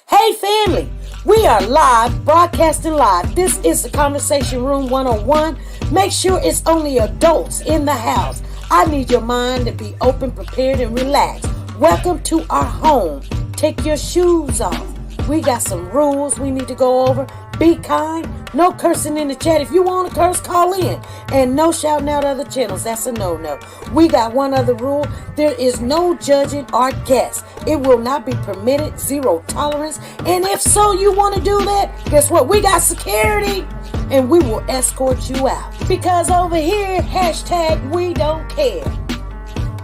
Hey family, we are live, broadcasting live. This is the Conversation Room 101. Make sure it's only adults in the house. I need your mind to be open, prepared, and relaxed. Welcome to our home. Take your shoes off. We got some rules we need to go over. Be kind. No cursing in the chat. If you want to curse, call in. And no shouting out other channels. That's a no-no. We got one other rule. There is no judging our guests. It will not be permitted. Zero tolerance. And if so, you want to do that, guess what? We got security. And we will escort you out. Because over here, hashtag we don't care.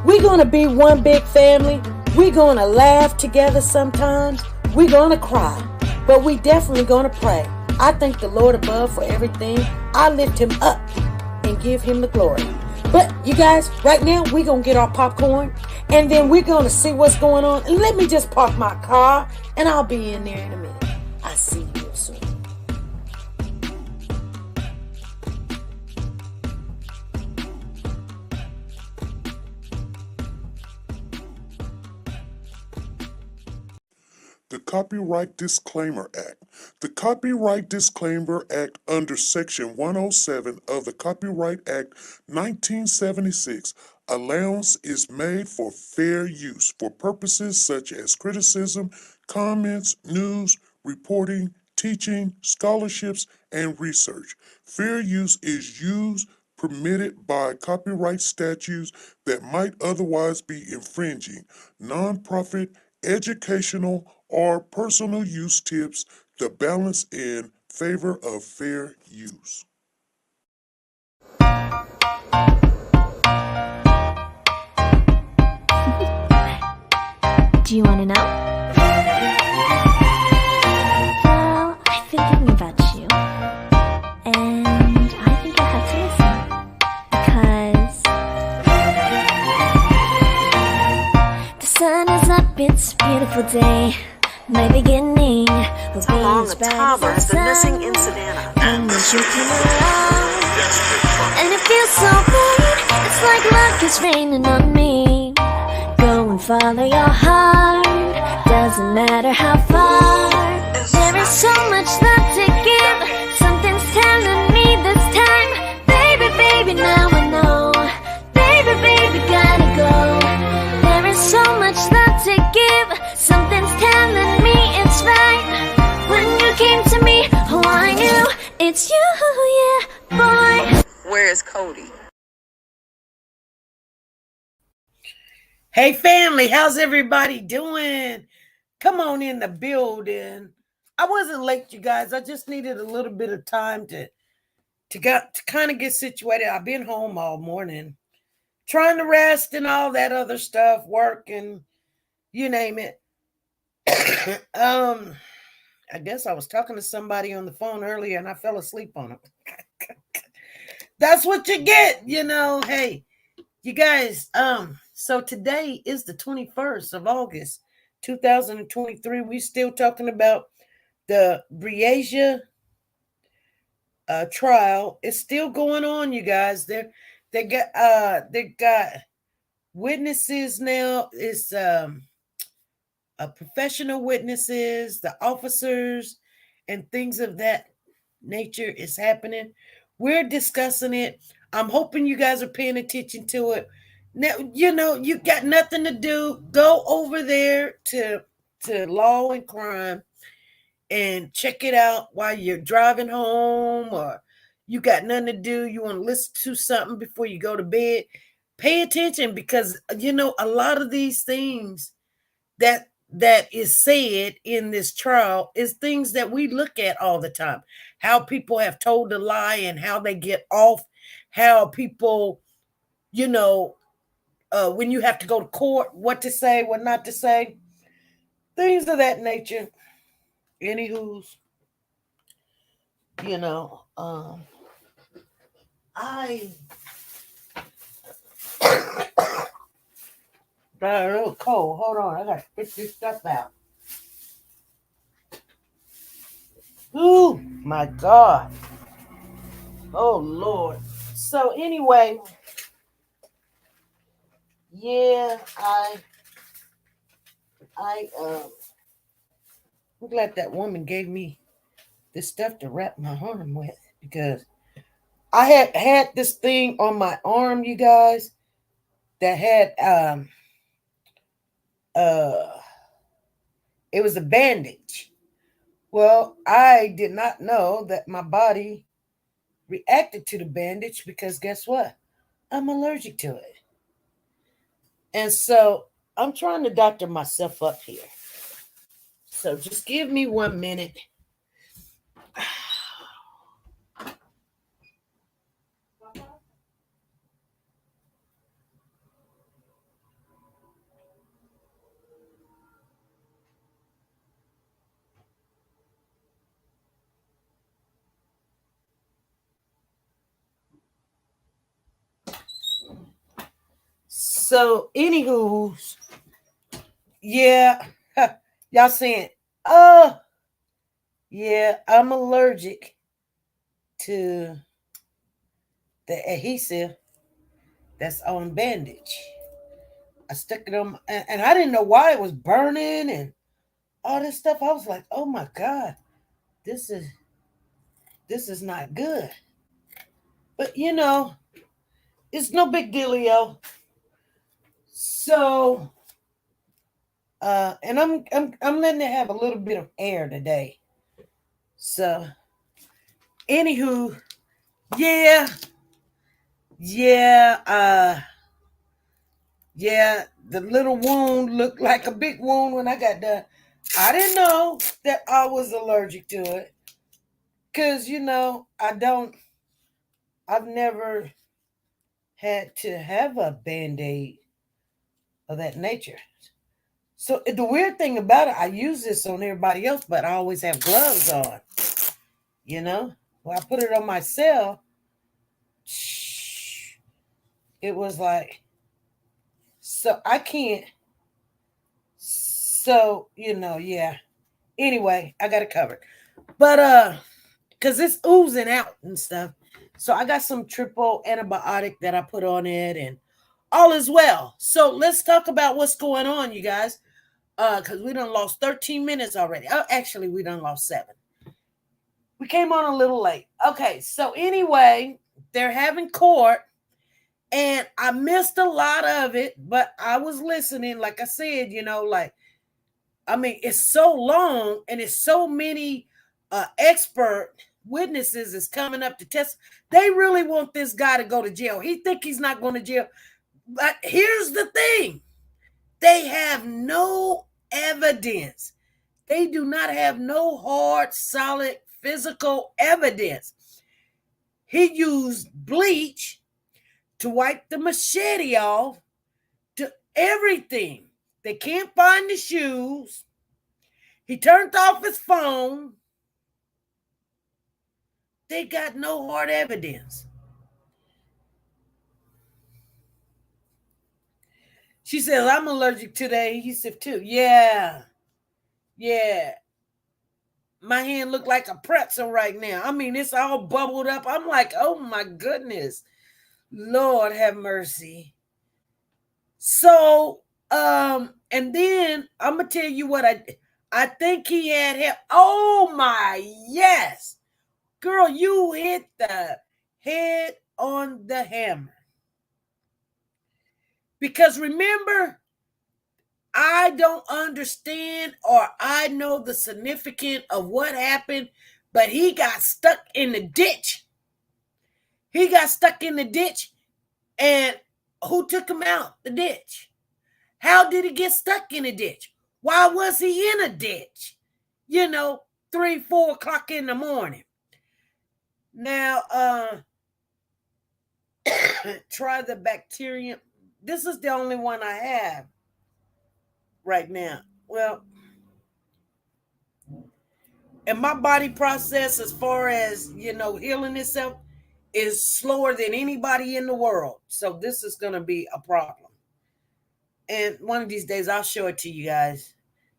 We're going to be one big family. We're going to laugh together sometimes. We're going to cry. But we definitely going to pray. I thank the Lord above for everything. I lift him up and give him the glory. But you guys, right now, we're going to get our popcorn. And then we're going to see what's going on. And let me just park my car. And I'll be in there in a minute. I'll see you real soon. The Copyright Disclaimer Act. The Copyright Disclaimer Act under Section 107 of the Copyright Act 1976, allowance is made for fair use for purposes such as criticism, comments, news, reporting, teaching, scholarships, and research. Fair use is used permitted by copyright statutes that might otherwise be infringing. Nonprofit, educational, or personal use tips the balance in favor of fair use. Do you want to know? Well, I've been thinking about you, and I think you'll have to listen, because the sun is up, it's a beautiful day. My beginning will be Along the tower has been missing in Savannah. And as you come around, and it feels so right, it's like luck is raining on me. Go and follow your heart, doesn't matter how far. There is so much love to give, something's telling me this time. Baby, baby, now I know. Baby, baby, gotta go. There is so much love to give, something's telling me it's right. When you came to me, oh I knew it's you, yeah, boy. Where is Cody? Hey family, how's everybody doing? Come on in the building. I wasn't late, you guys. I just needed a little bit of time to kind of get situated. I've been home all morning, trying to rest and all that other stuff, work and you name it. I guess I was talking to somebody on the phone earlier and I fell asleep on it. That's what you get, you know. Hey, you guys, so today is the 21st of August, 2023. We still talking about the Breasia trial. It's still going on, you guys. They got witnesses now. It's professional witnesses, the officers, and things of that nature is happening. We're discussing it. I'm hoping you guys are paying attention to it. Now, you know, you got nothing to do. Go over there to Law and Crime and check it out while you're driving home, or you got nothing to do. You want to listen to something before you go to bed. Pay attention, because, you know, a lot of these things that is said in this trial is things that we look at all the time. How people have told a lie and how they get off. How people, you know, when you have to go to court, what to say, what not to say. Things of that nature. Anywho's, you know, I got a little cold. Hold on, I gotta spit this stuff out. Oh my God. Oh Lord. So anyway, yeah, I I'm glad that woman gave me this stuff to wrap my arm with, because I had this thing on my arm, you guys, that had it was a bandage. Well, I did not know that my body reacted to the bandage, because guess what? I'm allergic to it. And so I'm trying to doctor myself up here. So just give me 1 minute. So, anywho, yeah, y'all saying, yeah, I'm allergic to the adhesive that's on bandage. I stuck it on, and I didn't know why it was burning and all this stuff. I was like, oh my God, this is not good. But it's no big dealio. So, and I'm letting it have a little bit of air today. So, anywho, yeah, the little wound looked like a big wound when I got done. I didn't know that I was allergic to it, because I've never had to have a Band-Aid of that nature. So the weird thing about it, I use this on everybody else, but I always have gloves on. When I put it on myself, it was like, so I can't. So, yeah. Anyway, I got it covered. But because it's oozing out and stuff. So I got some triple antibiotic that I put on it, and all is well. So let's talk about what's going on, you guys. Because we done lost 13 minutes already. Oh, actually, we done lost 7. We came on a little late. Okay, so anyway, they're having court, and I missed a lot of it, but I was listening. Like I said, it's so long, and it's so many expert witnesses is coming up to test. They really want this guy to go to jail. He think he's not going to jail. But here's the thing. They have no evidence. They do not have no hard, solid, physical evidence. He used bleach to wipe the machete off, to everything. They can't find the shoes. He turned off his phone. They got no hard evidence. She says, I'm allergic to the adhesive too. Yeah. My hand looked like a pretzel right now. It's all bubbled up. I'm like, oh my goodness. Lord have mercy. So, and then I'm going to tell you what I think he had help. Oh my, yes. Girl, you hit the head on the hammer. Because remember, I don't understand, or I know the significance of what happened, but he got stuck in the ditch. And who took him out the ditch? How did he get stuck in a ditch? Why was he in a ditch? 3, 4 o'clock in the morning. Now, try the bacterium. This is the only one I have right now. Well, and my body process, as far as, healing itself, is slower than anybody in the world. So this is going to be a problem. And one of these days, I'll show it to you guys.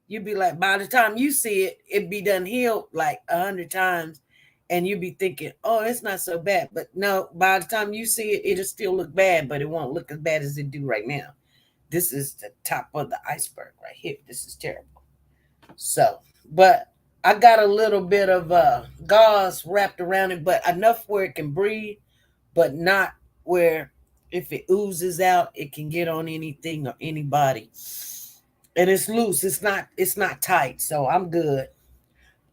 You'd be like, by the time you see it, it'd be done healed like 100 times. And you'd be thinking, oh, it's not so bad. But no, by the time you see it, it'll still look bad, but it won't look as bad as it do right now. This is the top of the iceberg right here. This is terrible. So, but I got a little bit of gauze wrapped around it, but enough where it can breathe, but not where if it oozes out, it can get on anything or anybody. And it's loose. It's not tight, so I'm good.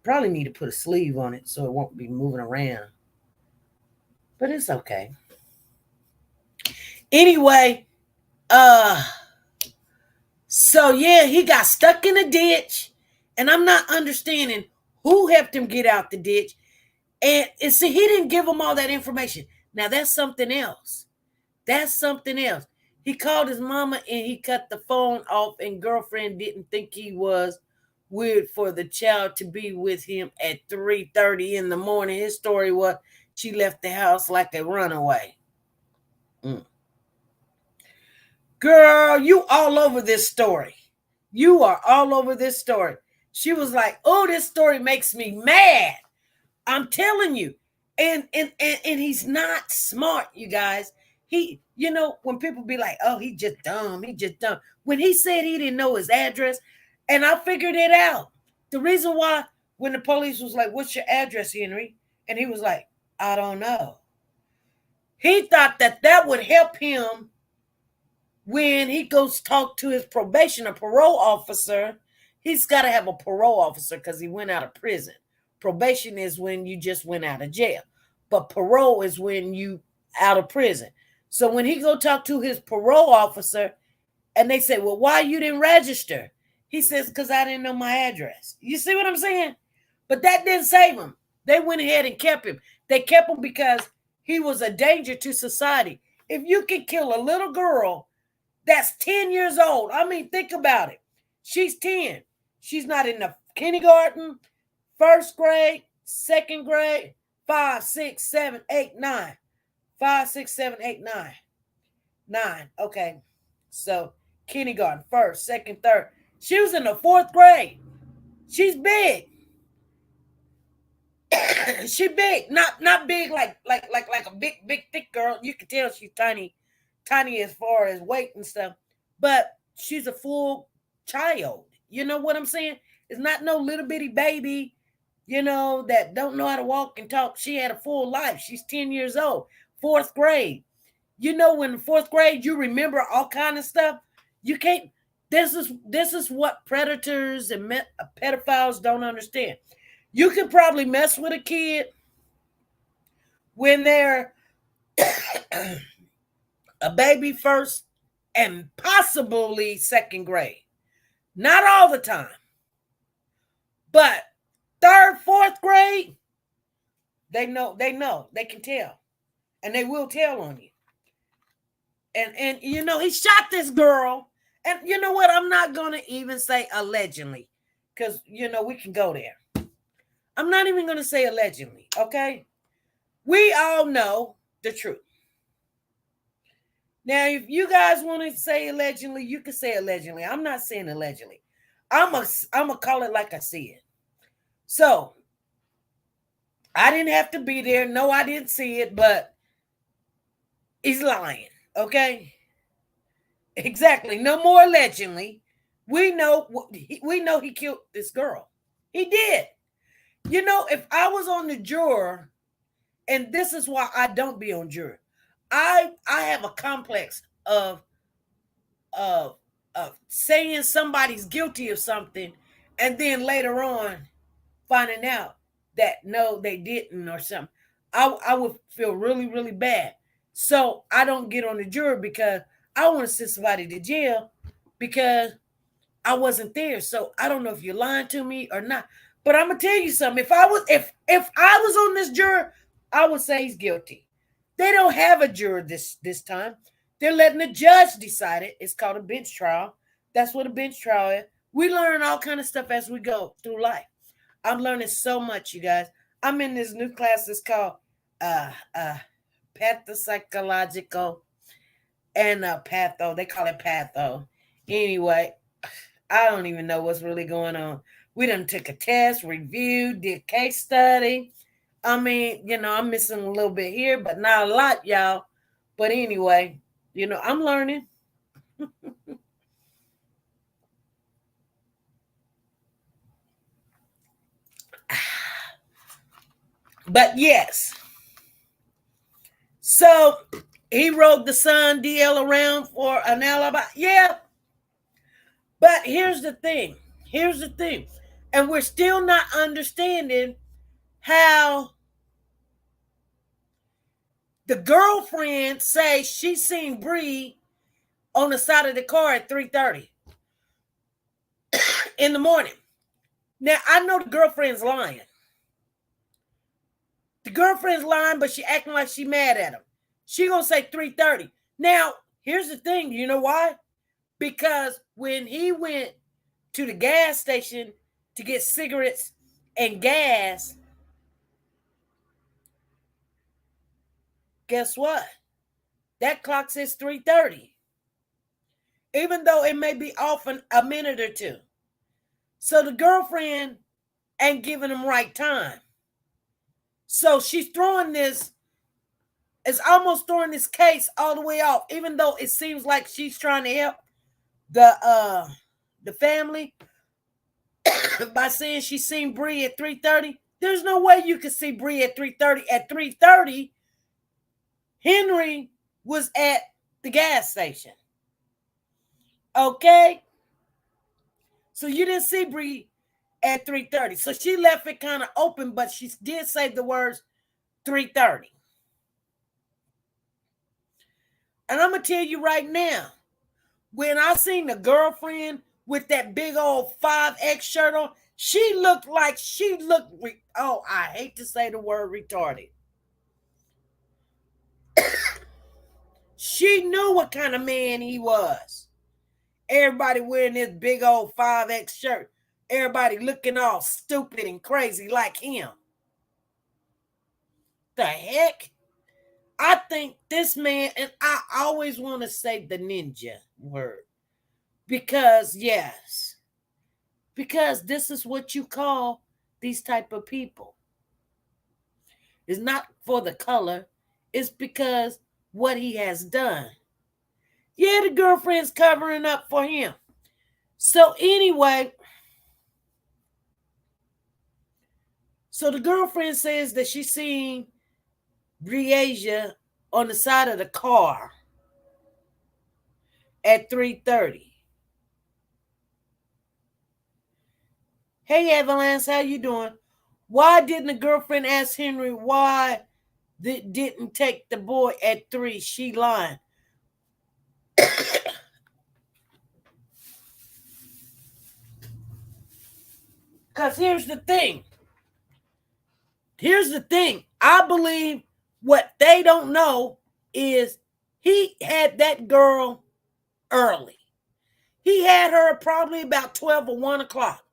Probably need to put a sleeve on it so it won't be moving around. But it's okay. Anyway, so yeah, he got stuck in a ditch, and I'm not understanding who helped him get out the ditch. And see, he didn't give him all that information. Now that's something else. That's something else. He called his mama and he cut the phone off, and girlfriend didn't think he was weird for the child to be with him at 3:30 in the morning. His story was she left the house like a runaway. Girl, you all over this story. You are all over this story. She was like, oh, this story makes me mad. I'm telling you. And he's not smart, you guys. He, when people be like, oh, he just dumb. When he said he didn't know his address, and I figured it out. The reason why, when the police was like, what's your address, Henry? And he was like, I don't know. He thought that would help him when he goes talk to his probation or parole officer. He's got to have a parole officer because he went out of prison. Probation is when you just went out of jail, but parole is when you out of prison. So when he go talk to his parole officer and they say, well, why you didn't register? He says, because I didn't know my address. You see what I'm saying? But that didn't save him. They went ahead and kept him. They kept him because he was a danger to society. If you can kill a little girl that's 10 years old, I mean, think about it. She's 10. She's not in the kindergarten, first grade, second grade, 5, 6, 7, 8, 9. 5, 6, 7, 8, 9. 9. Okay. So kindergarten, first, second, third. She was in the 4th grade. She's big. She big. Not big like a big thick girl. You can tell she's tiny as far as weight and stuff. But she's a full child. You know what I'm saying? It's not no little bitty baby, that don't know how to walk and talk. She had a full life. She's 10 years old. 4th grade. In the 4th grade, you remember all kind of stuff. You can't. This is what predators and pedophiles don't understand. You can probably mess with a kid when they're a baby first and possibly 2nd grade. Not all the time. But 3rd, 4th grade, they know, they can tell. And they will tell on you. And he shot this girl. And you know what? I'm not going to even say allegedly. Because, we can go there. I'm not even going to say allegedly, okay? We all know the truth. Now, if you guys want to say allegedly, you can say allegedly. I'm not saying allegedly. I'm gonna call it like I see it. So, I didn't have to be there. No, I didn't see it, but he's lying, okay? Exactly. No more allegedly. We know he killed this girl. He did. If I was on the juror, and this is why I don't be on juror, I have a complex of saying somebody's guilty of something, and then later on finding out that no, they didn't or something. I would feel really, really bad. So I don't get on the jury because I want to send somebody to jail because I wasn't there. So I don't know if you're lying to me or not. But I'm gonna tell you something. If I was on this juror, I would say he's guilty. They don't have a juror this time. They're letting the judge decide it. It's called a bench trial. That's what a bench trial is. We learn all kind of stuff as we go through life. I'm learning so much, you guys. I'm in this new class that's called pathopsychological and patho. They call it patho. Anyway, I don't even know what's really going on. We done took a test, reviewed, did case study. I mean, I'm missing a little bit here, but not a lot, y'all. But anyway, I'm learning. But yes. So he rode the son DL around for an alibi. Yeah. But here's the thing. And we're still not understanding how the girlfriend say she seen Bree on the side of the car at 3:30 in the morning. Now, I know the girlfriend's lying. But she acting like she mad at him. She gonna say 3:30. Now, here's the thing. You know why? Because when he went to the gas station to get cigarettes and gas, guess what? That clock says 3:30. Even though it may be off a minute or two. So the girlfriend ain't giving him right time. So she's throwing this, it's almost throwing this case all the way off, even though it seems like she's trying to help the family by saying she seen Bree at 3:30. There's no way you could see Bree at 3:30. At 3:30, Henry was at the gas station. Okay? So you didn't see Bree at 3:30. So she left it kind of open, but she did say the words 3:30. And I'm going to tell you right now, when I seen the girlfriend with that big old 5X shirt on, she looked, I hate to say the word retarded. She knew what kind of man he was. Everybody wearing this big old 5X shirt. Everybody looking all stupid and crazy like him. The heck? I think this man, and I always want to say the ninja word. Because this is what you call these type of people. It's not for the color. It's because what he has done. Yeah, the girlfriend's covering up for him. So anyway, so the girlfriend says that she seen Breasia on the side of the car at 3:30. Hey, Avalanche, how you doing? Why didn't the girlfriend ask Henry why didn't take the boy at 3? She lying. Because here's the thing. I believe what they don't know is he had that girl early. He had her probably about 12 or 1 o'clock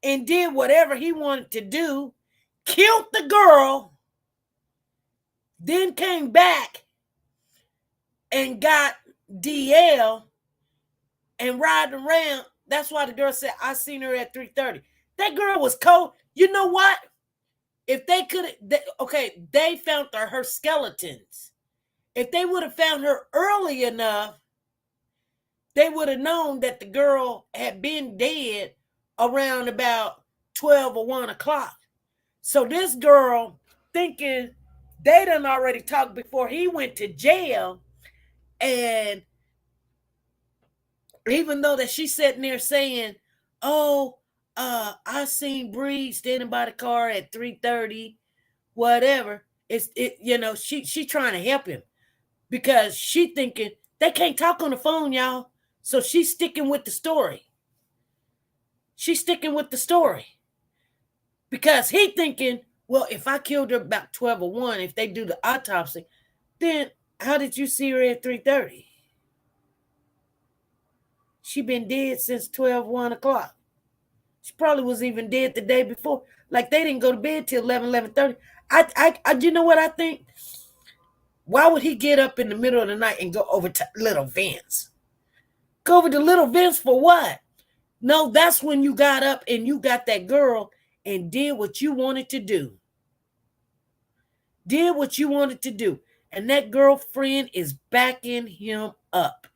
and did whatever he wanted to do, killed the girl, then came back and got DL and riding around. That's why the girl said, I seen her at 3:30. That girl was cold. You know what? If they could, they found her skeletons. If they would have found her early enough, they would have known that the girl had been dead around about 12 or 1 o'clock. So this girl, thinking they done already talked before he went to jail, and even though that she's sitting there saying, I seen Bree standing by the car at 3:30, whatever. She trying to help him because she thinking they can't talk on the phone, y'all. So she's sticking with the story. Because he thinking, well, if I killed her about 12 or 1, if they do the autopsy, then how did you see her at 3:30? She been dead since 12, 1 o'clock. She probably was even dead the day before. Like, they didn't go to bed till 11, 11:30. You know what I think? Why would he get up in the middle of the night and go over to Little Vince? Go over to Little Vince for what? No, that's when you got up and you got that girl and did what you wanted to do. And that girlfriend is backing him up.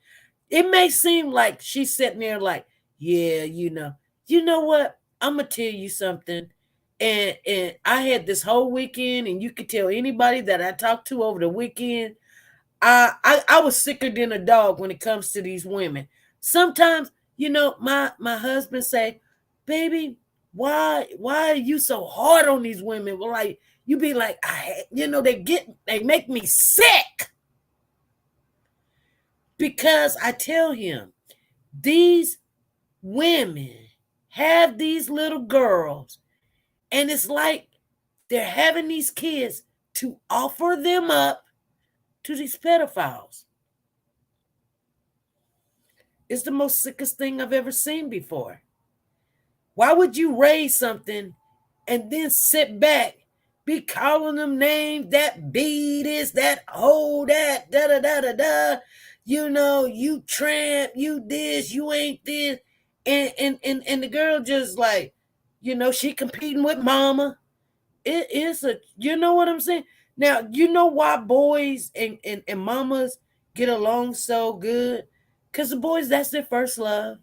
It may seem like she's sitting there like, yeah, you know what? I'm going to tell you something. And I had this whole weekend, and you could tell anybody that I talked to over the weekend, I was sicker than a dog when it comes to these women. Sometimes, my husband say, baby, why are you so hard on these women? Well, like, you be like, they make me sick. Because I tell him, these women have these little girls, and it's like they're having these kids to offer them up to these pedophiles. It's the most sickest thing I've ever seen before. Why would you raise something and then sit back, be calling them names, that B this, that hoe, that da-da-da-da-da, you tramp, you this, you ain't this. And the girl just like, she competing with mama. It is you know what I'm saying? Now, you know why boys and mamas get along so good? Because the boys, that's their first love.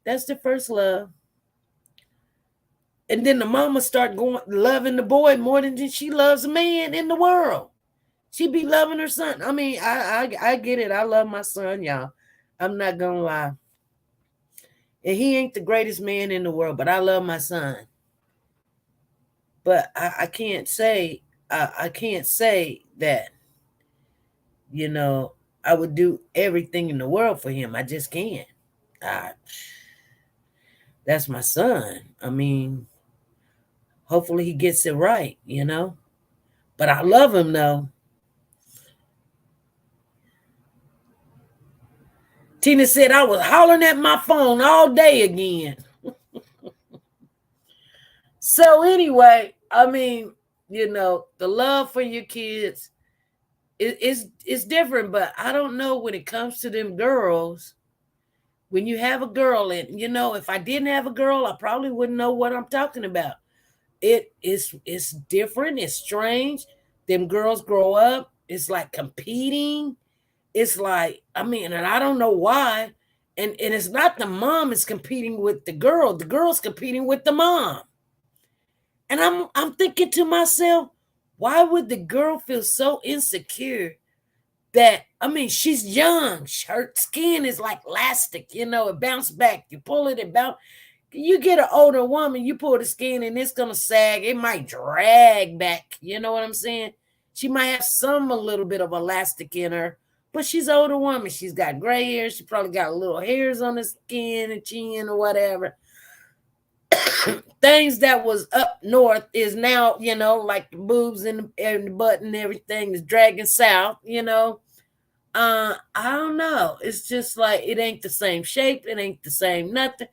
That's their first love. And then the mama start loving the boy more than she loves a man in the world. She be loving her son. I mean, I get it. I love my son, y'all. I'm not going to lie. And he ain't the greatest man in the world, but I love my son. But I can't say, that, I would do everything in the world for him. I just can't. That's my son. I mean, hopefully he gets it right, But I love him, though. Tina said I was hollering at my phone all day again. So anyway, I mean, the love for your kids is different, but I don't know when it comes to them girls. When you have a girl, and if I didn't have a girl, I probably wouldn't know what I'm talking about. It's different. It's strange. Them girls grow up. It's like competing. It's like, and I don't know why. And it's not the mom is competing with the girl. The girl's competing with the mom. And I'm thinking to myself, why would the girl feel so insecure that, she's young. Her skin is like elastic, it bounces back. You pull it, it bounce. You get an older woman, you pull the skin and it's going to sag. It might drag back. You know what I'm saying? She might have a little bit of elastic in her, but she's an older woman. She's got gray hair. She probably got little hairs on the skin and chin or whatever. Things that was up north is now, like the boobs and the butt and everything is dragging south, I don't know. It's just like, it ain't the same shape. It ain't the same nothing.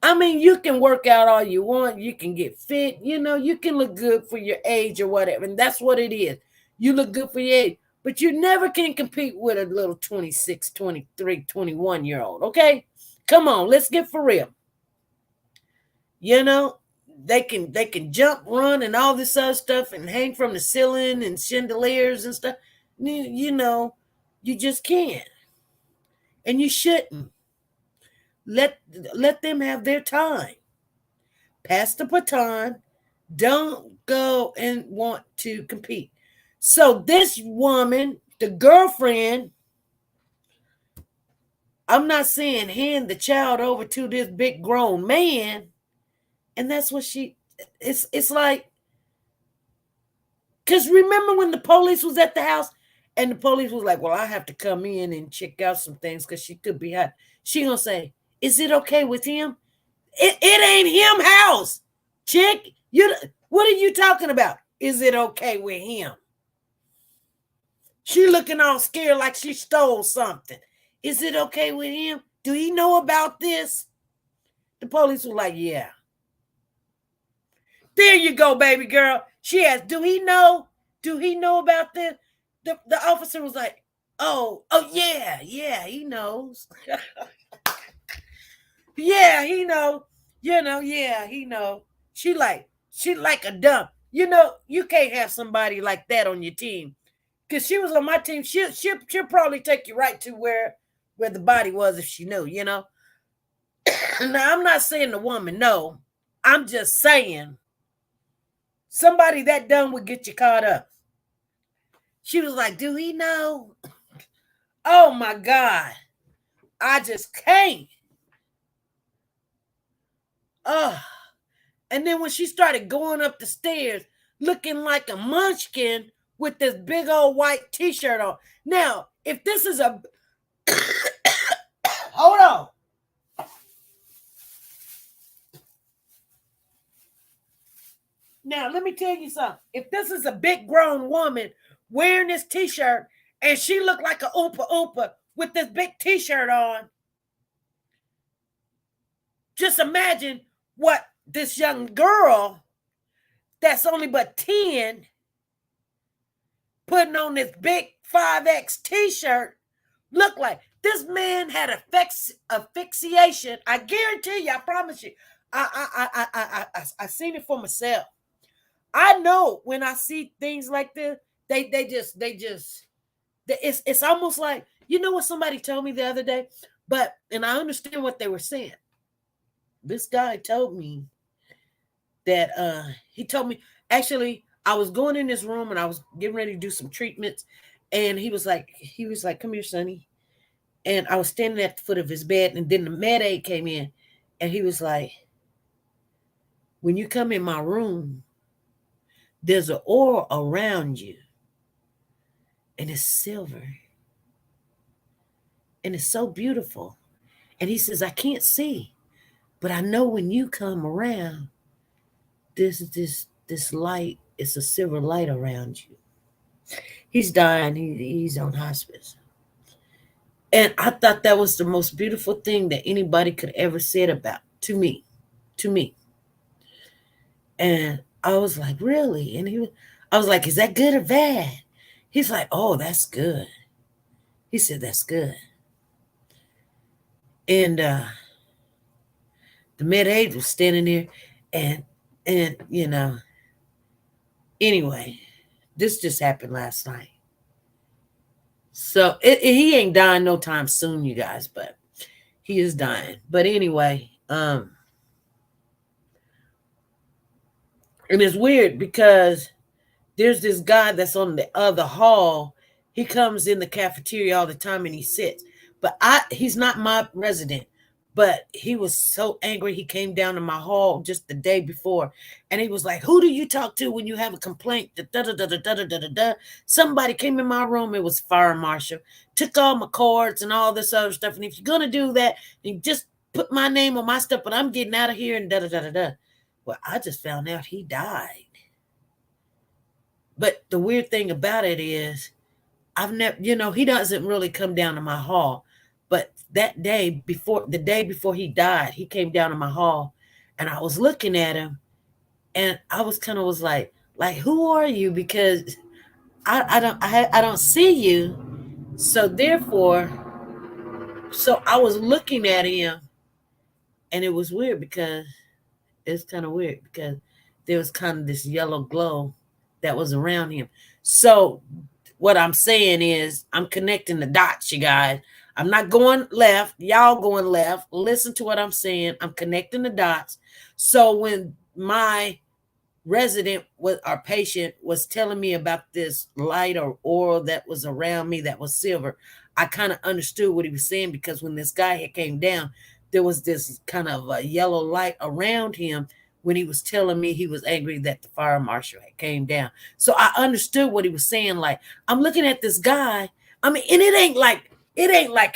You can work out all you want. You can get fit. You can look good for your age or whatever. And that's what it is. You look good for your age. But you never can compete with a little 26, 23, 21-year-old. Okay? Come on. Let's get for real. They can jump, run, and all this other stuff and hang from the ceiling and chandeliers and stuff. You just can't. And you shouldn't. Let them have their time. Pass the baton. Don't go and want to compete. So this woman, the girlfriend, I'm not saying hand the child over to this big grown man. And that's what it's like, because remember when the police was at the house and the police was like, well, I have to come in and check out some things because she could be hot. She gonna say, is it okay with him? It ain't him house, chick. What are you talking about? Is it okay with him? She looking all scared like she stole something. Is it okay with him? Do he know about this? The police was like, yeah. There you go, baby girl. She asked, do he know? Do he know about this? The officer was like, oh, yeah, he knows. Yeah, he know. Yeah, he know. She like a dump. You can't have somebody like that on your team. Because she was on my team. She'll probably take you right to where the body was if she knew, Now, I'm not saying the woman, no. I'm just saying Somebody that dumb would get you caught up. She was like, do he know? Oh my God. I just can't. And then when she started going up the stairs, looking like a munchkin with this big old white t-shirt on. Now, if this is a... Hold on. Now, let me tell you something. If this is a big grown woman wearing this t-shirt and she looked like a Oompa Oompa with this big t-shirt on, just imagine what this young girl that's only but 10 putting on this big 5X t-shirt look like. This man had asphyxiation. I guarantee you, I promise you. I seen it for myself. I know when I see things like this, it's almost like, you know what somebody told me the other day? And I understand what they were saying. This guy told me that he told me, actually, I was going in this room and I was getting ready to do some treatments, and he was like, come here, Sonny. And I was standing at the foot of his bed, and then the med aide came in, and he was like, when you come in my room, there's an aura around you, and it's silver, and it's so beautiful. And he says, I can't see, but I know when you come around, this light, it's a silver light around you. He's dying. He's on hospice. And I thought that was the most beautiful thing that anybody could ever said about to me. And I was like, really? And I was like, is that good or bad? He's like, oh, that's good. He said, that's good. And the med aide was standing there, and you know, anyway, this just happened last night. So he ain't dying no time soon, you guys, but he is dying. But anyway, and it's weird because there's this guy that's on the other hall. He comes in the cafeteria all the time and he sits. But he's not my resident. But he was so angry. He came down to my hall just the day before. And he was like, who do you talk to when you have a complaint? Somebody came in my room. It was fire marshal. Took all my cards and all this other stuff. And if you're going to do that, you just put my name on my stuff. But I'm getting out of here and Well, I just found out he died. But the weird thing about it is, I've never, he doesn't really come down to my hall. But the day before he died, he came down to my hall, and I was looking at him, and I was like, who are you? Because I don't see you. So therefore, I was looking at him, and it was weird because it's kind of weird because there was kind of this yellow glow that was around him. So what I'm saying is, I'm connecting the dots, you guys. I'm not going left. Y'all going left. Listen to what I'm saying. I'm connecting the dots. So when my resident, our patient, was telling me about this light or aura that was around me that was silver, I kind of understood what he was saying, because when this guy had came down, there was this kind of a yellow light around him when he was telling me he was angry that the fire marshal had came down. So I understood what he was saying. Like, I'm looking at this guy. I mean, and it ain't like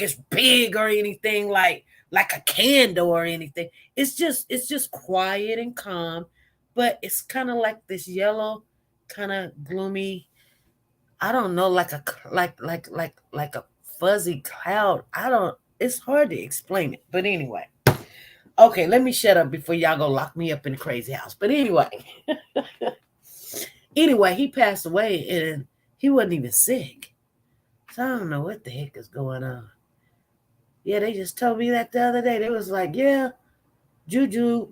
it's big or anything like a candle or anything. It's just quiet and calm, but it's kind of like this yellow, kind of gloomy, I don't know, like a fuzzy cloud. It's hard to explain it. But anyway. Okay, let me shut up before y'all go lock me up in the crazy house. But anyway. Anyway, he passed away and he wasn't even sick. So I don't know what the heck is going on. Yeah, they just told me that the other day. They was like, yeah, Juju,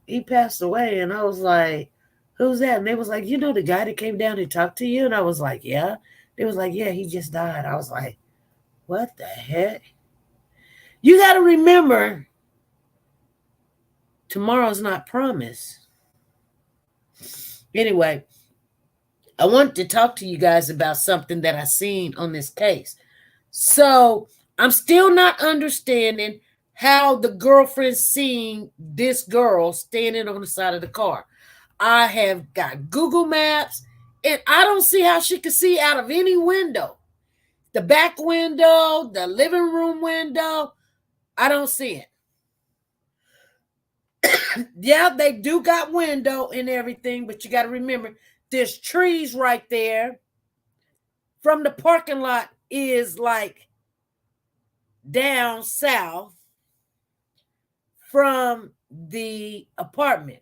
he passed away. And I was like, who's that? And they was like, the guy that came down and talked to you? And I was like, yeah. They was like, yeah, he just died. I was like, what the heck? You got to remember, tomorrow's not promised. Anyway, I wanted to talk to you guys about something that I seen on this case. So I'm still not understanding how the girlfriend seen this girl standing on the side of the car. I have got Google Maps, and I don't see how she could see out of any window. The back window, the living room window, I don't see it. Yeah, they do got window and everything, but you got to remember, there's trees right there. From the parking lot is like down south from the apartment.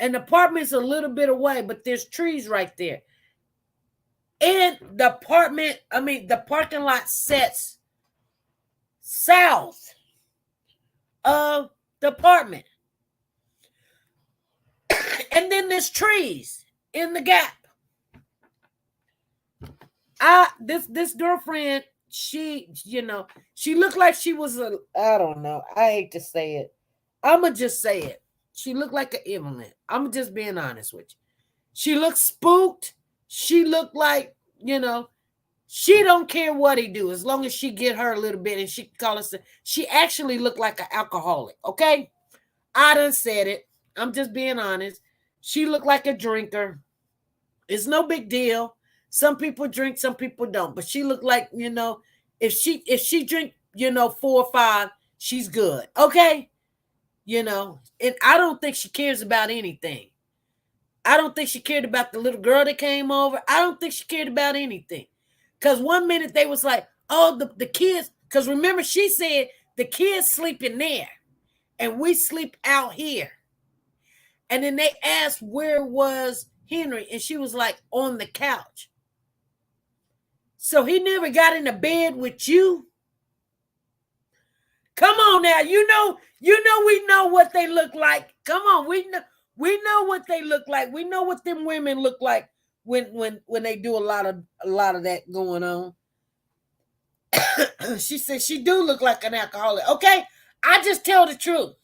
And the apartment's a little bit away, but there's trees right there. And the parking lot sets south of the apartment. And then there's trees in the gap. This girlfriend, she looked like she was I don't know. I hate to say it. I'ma just say it. She looked like an invalid. I'm just being honest with you. She looked spooked. She looked like, she don't care what he do as long as she get her a little bit and she can call us. She actually looked like an alcoholic, okay? I done said it. I'm just being honest. She looked like a drinker. It's no big deal. Some people drink, some people don't. But she looked like, if she drink, 4 or 5, she's good, okay? And I don't think she cares about anything. I don't think she cared about the little girl that came over. I don't think she cared about anything. Because one minute they was like, oh, the kids, because remember she said the kids sleep in there and we sleep out here. And then they asked where was Henry, and she was like, on the couch. So he never got into bed with you? Come on now, we know what they look like. Come on, we know what they look like. We know what them women look like when they do a lot of that going on. She said she do look like an alcoholic. Okay, I just tell the truth.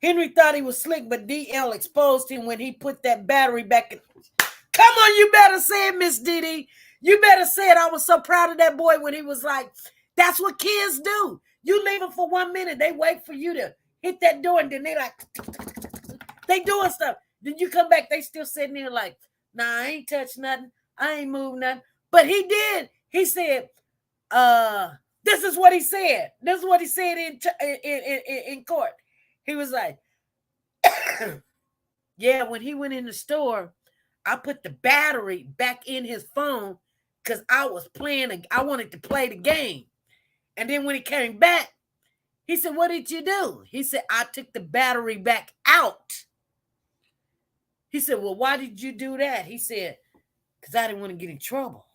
Henry thought he was slick, but DL exposed him when he put that battery back in. Come on, you better say it, Miss Didi. You better say it. I was so proud of that boy when he was like, that's what kids do. You leave them for 1 minute. They wait for you to hit that door, and then they like, they doing stuff. Then you come back, they still sitting there like, nah, I ain't touched nothing. I ain't moved nothing. But he did. He said, this is what he said. This is what he said in court. He was like, yeah, when he went in the store, I put the battery back in his phone because I wanted to play the game. And then when he came back, he said, what did you do? He said, I took the battery back out. He said, well, why did you do that? He said, because I didn't want to get in trouble.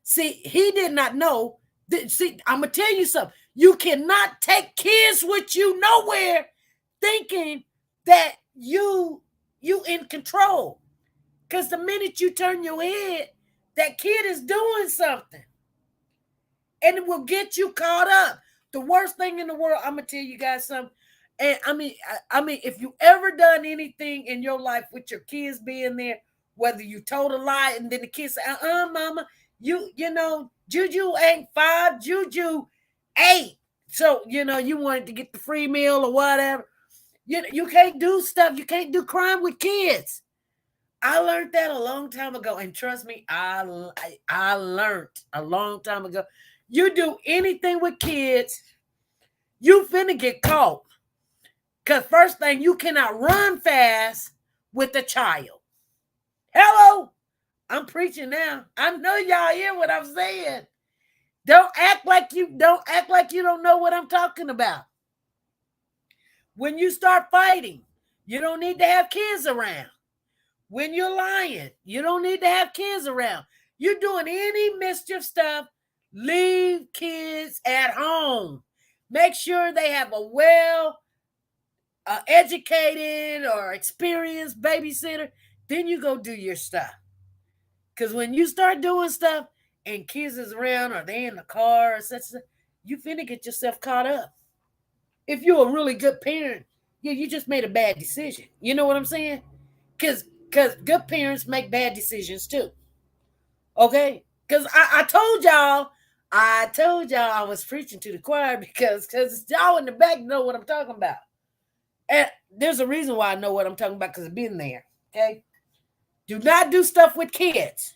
See, he did not know. See, I'm going to tell you something. You cannot take kids with you nowhere thinking that you in control. Because the minute you turn your head, that kid is doing something. And it will get you caught up. The worst thing in the world, I'm going to tell you guys something. And I mean, if you ever done anything in your life with your kids being there, whether you told a lie and then the kids say, mama, you know, Juju ain't 5, Juju 8. So, you wanted to get the free meal or whatever. You can't do stuff. You can't do crime with kids. I learned that a long time ago. And trust me, I learned a long time ago. You do anything with kids, you finna get caught. Because first thing, you cannot run fast with a child. Hello? I'm preaching now. I know y'all hear what I'm saying. Don't act like you don't know what I'm talking about. When you start fighting, you don't need to have kids around. When you're lying, you don't need to have kids around. You're doing any mischief stuff, leave kids at home. Make sure they have a educated or experienced babysitter. Then you go do your stuff. Because when you start doing stuff and kids is around or they in the car or such, you finna get yourself caught up. If you're a really good parent, yeah, you just made a bad decision. You know what I'm saying? Because good parents make bad decisions too. Okay? Because I told y'all I was preaching to the choir because y'all in the back know what I'm talking about. And there's a reason why I know what I'm talking about because I've been there. Okay? Do not do stuff with kids.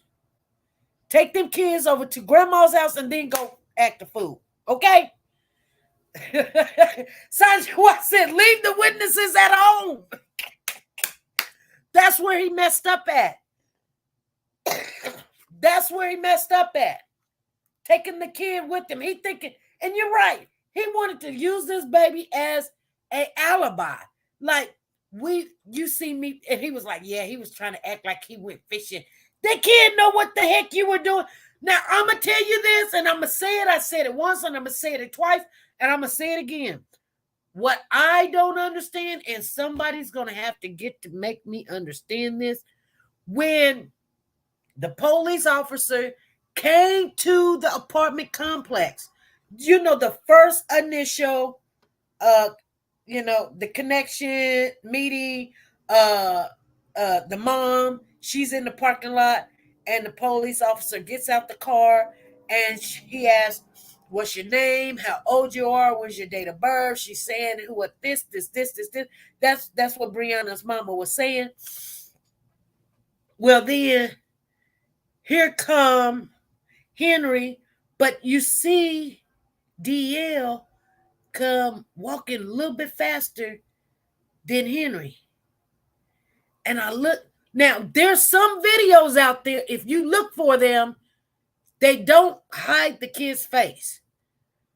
Take them kids over to grandma's house and then go act a fool. Okay? Sergeant Watts said, leave the witnesses at home. That's where he messed up at. That's where he messed up at. Taking the kid with him. He thinking, and you're right, he wanted to use this baby as an alibi. Like, you see me, and he was like, yeah, he was trying to act like he went fishing. The kid know what the heck you were doing. Now, I'm going to tell you this, and I'm going to say it. I said it once, and I'm going to say it twice, and I'm going to say it again. What I don't understand, and somebody's going to have to get to make me understand this, when the police officer came to the apartment complex, the first initial, the connection meeting, the mom, she's in the parking lot, and the police officer gets out the car, and he asks, what's your name? How old you are? What's your date of birth? She's saying what this. That's what Brianna's mama was saying. Well, then here come Henry, but you see DL come walking a little bit faster than Henry. And I look, now there's some videos out there, if you look for them, they don't hide the kid's face.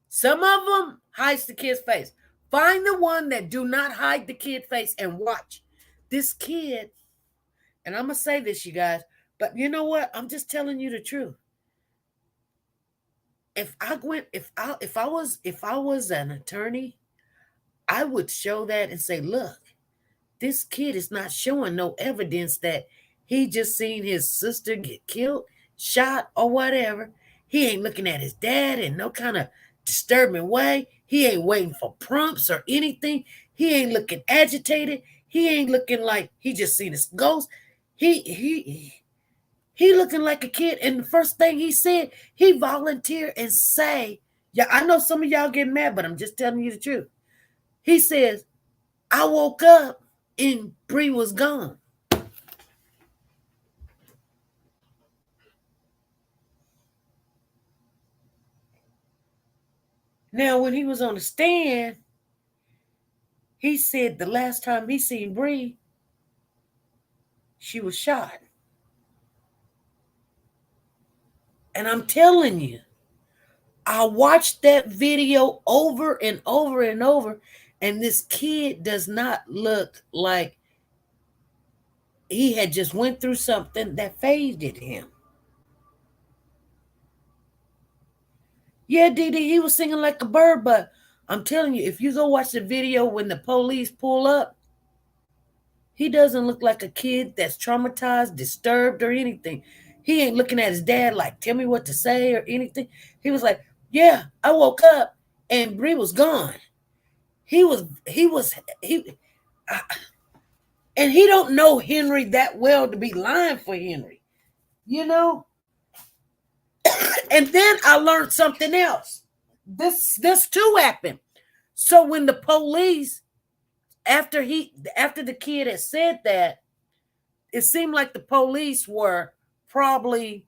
Some of them hides the kid's face. Find the one that do not hide the kid's face and watch. This kid, and I'm going to say this, you guys, but you know what? I'm just telling you the truth. If I was an attorney, I would show that and say, look, this kid is not showing no evidence that he just seen his sister get killed, shot, or whatever. He ain't looking at his dad in no kind of disturbing way. He ain't waiting for prompts or anything. He ain't looking agitated. He ain't looking like he just seen his ghost. He looking like a kid. And the first thing he said, he volunteered and say, yeah, I know some of y'all getting mad, but I'm just telling you the truth. He says, I woke up and Bree was gone. Now, when he was on the stand, he said the last time he seen Bree, she was shot. And I'm telling you, I watched that video over and over and over, and this kid does not look like he had just went through something that faded him. Yeah, Dee, he was singing like a bird, but I'm telling you, if you go watch the video when the police pull up, he doesn't look like a kid that's traumatized, disturbed, or anything. He ain't looking at his dad like, tell me what to say or anything. He was like, yeah, I woke up and Bree was gone. And he don't know Henry that well to be lying for Henry, you know? And then I learned something else. This too happened. So when the police, after the kid had said that, it seemed like the police were probably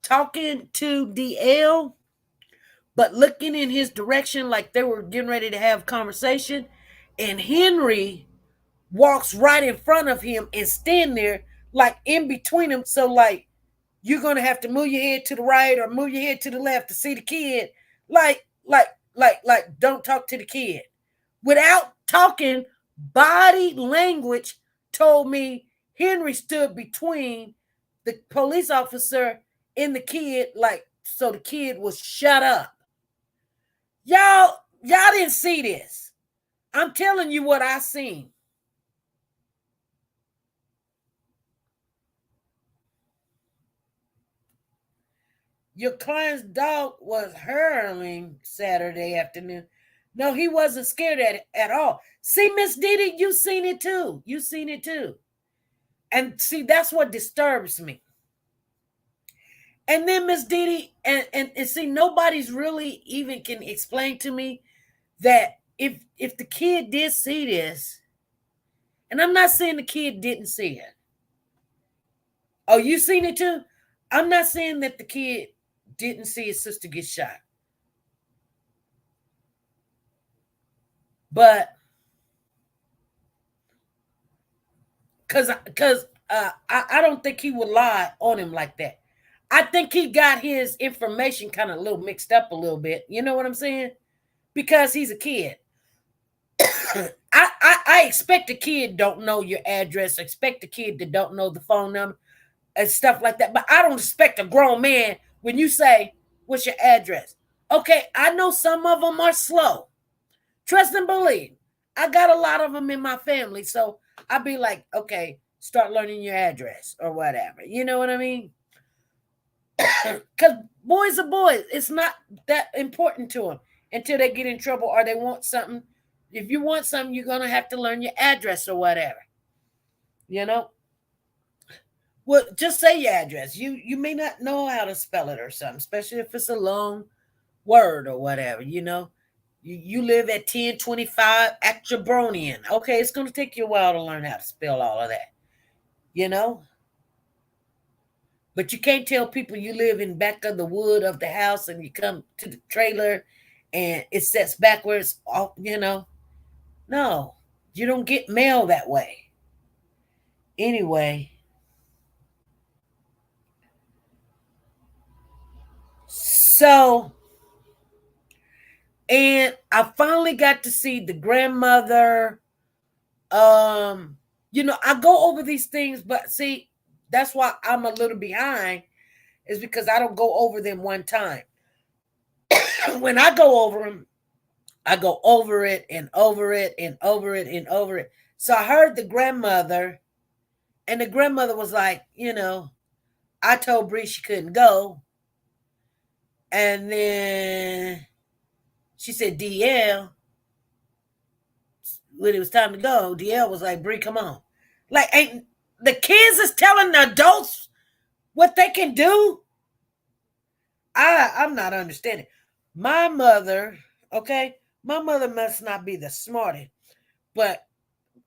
talking to DL, but looking in his direction like they were getting ready to have conversation. And Henry walks right in front of him and stand there like in between them. So like you're gonna have to move your head to the right or move your head to the left to see the kid. Like don't talk to the kid. Without talking, body language told me Henry stood between the police officer and the kid, like, so the kid was shut up. Y'all didn't see this. I'm telling you what I seen. Your client's dog was hurling Saturday afternoon. No, he wasn't scared at all. See, Miss Didi, you seen it too. You seen it too. And see, that's what disturbs me. And then Miss Didi, and see, nobody's really even can explain to me that if the kid did see this, and I'm not saying the kid didn't see it. Oh, you seen it too? I'm not saying that the kid didn't see his sister get shot. But because I don't think he would lie on him like that. I think he got his information kind of a little mixed up a little bit. You know what I'm saying? Because he's a kid. I expect a kid don't know your address. I expect a kid that don't know the phone number and stuff like that. But I don't expect a grown man when you say, what's your address? Okay, I know some of them are slow. Trust and believe. I got a lot of them in my family. So I'll be like, okay, start learning your address or whatever. You know what I mean? Because boys are boys. It's not that important to them until they get in trouble or they want something. If you want something, you're going to have to learn your address or whatever. You know? Well, just say your address. You may not know how to spell it or something, especially if it's a long word or whatever, you know? You live at 1025 Actrobronian. Okay, it's going to take you a while to learn how to spell all of that, you know? But you can't tell people you live in back of the wood of the house and you come to the trailer and it sets backwards, you know? No, you don't get mail that way. Anyway. So, and I finally got to see the grandmother. You know, I go over these things, but see, that's why I'm a little behind, is because I don't go over them one time. When I go over them, I go over it and over it and over it and over it. So I heard the grandmother, and the grandmother was like, you know, I told Bree she couldn't go. And then she said, DL, when it was time to go, DL was like, Bree, come on. Like, ain't the kids is telling the adults what they can do? I'm not understanding. My mother, okay, my mother must not be the smartest, but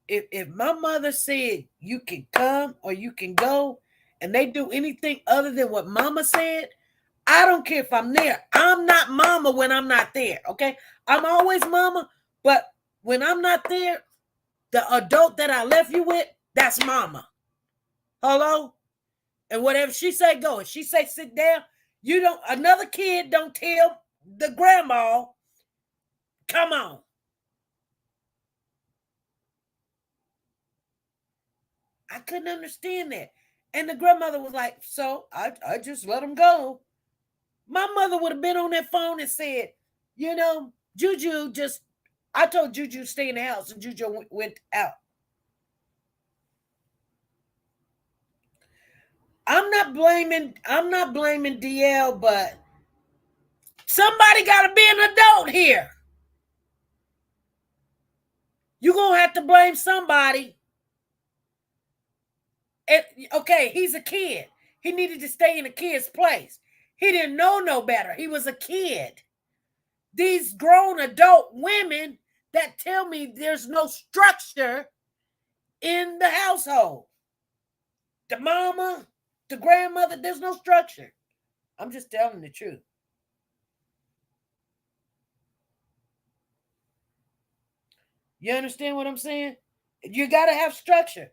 if my mother said you can come or you can go and they do anything other than what mama said, I don't care if I'm there. I'm not mama when I'm not there, okay? I'm always mama, but when I'm not there, the adult that I left you with, that's mama. Hello? And whatever she say, go. If she say sit down, you don't, another kid don't tell the grandma, come on. I couldn't understand that. And the grandmother was like, so I just let him go. My mother would have been on that phone and said, you know, Juju just, I told Juju stay in the house and Juju went out. I'm not blaming DL, but somebody got to be an adult here. You're going to have to blame somebody. Okay, he's a kid. He needed to stay in a kid's place. He didn't know no better. He was a kid. These grown adult women that tell me there's no structure in the household. The mama, the grandmother, there's no structure. I'm just telling the truth. You understand what I'm saying? You got to have structure.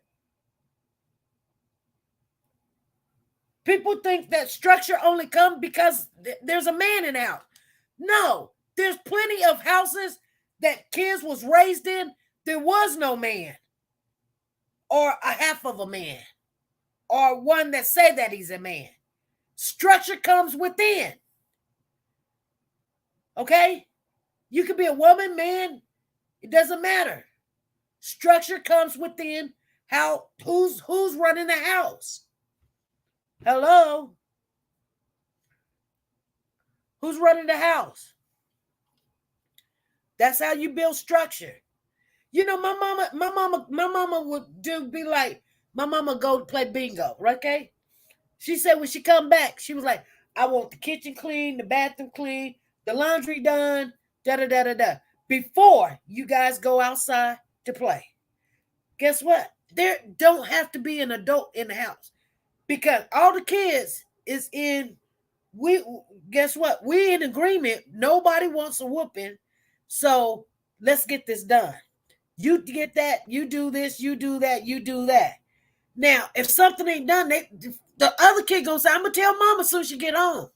People think that structure only comes because there's a man in the house. No, there's plenty of houses that kids was raised in. There was no man or a half of a man or one that say that he's a man. Structure comes within. Okay? You could be a woman, man. It doesn't matter. Structure comes within who's running the house. Hello? Who's running the house? That's how you build structure. You know, my mama would be like, my mama go to play bingo, okay? She said when she come back, she was like, I want the kitchen clean, the bathroom clean, the laundry done, da-da-da-da-da. Before you guys go outside to play. Guess what? There don't have to be an adult in the house. Because all the kids is in, guess what? We in agreement. Nobody wants a whooping. So let's get this done. You get that, you do this, you do that, you do that. Now, if something ain't done, the other kid gonna say, I'm gonna tell mama as soon as she get home.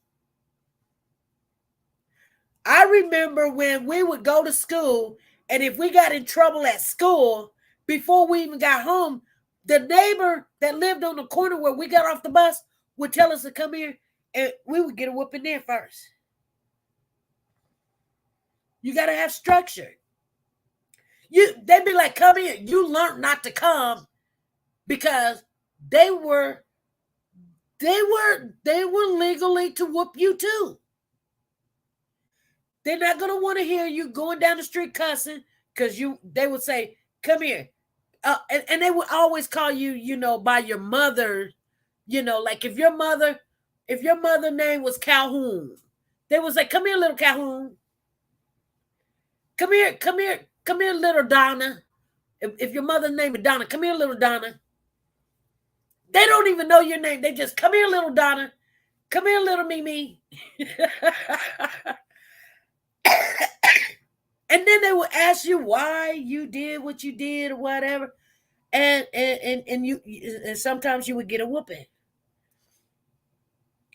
I remember when we would go to school, and if we got in trouble at school, before we even got home, the neighbor that lived on the corner where we got off the bus would tell us to come here, and we would get a whooping there first. You got to have structure. They'd be like, come here. You learned not to come because they were legally to whoop you too. They're not going to want to hear you going down the street cussing because they would say, come here. And they would always call you, by your mother, like if your mother name was Calhoun, they would say, come here, little Calhoun. Come here, little Donna. If your mother's name is Donna, come here, little Donna. They don't even know your name. They just, come here, little Donna. Come here, little Mimi. And then they would ask you why you did what you did or whatever. And sometimes you would get a whooping.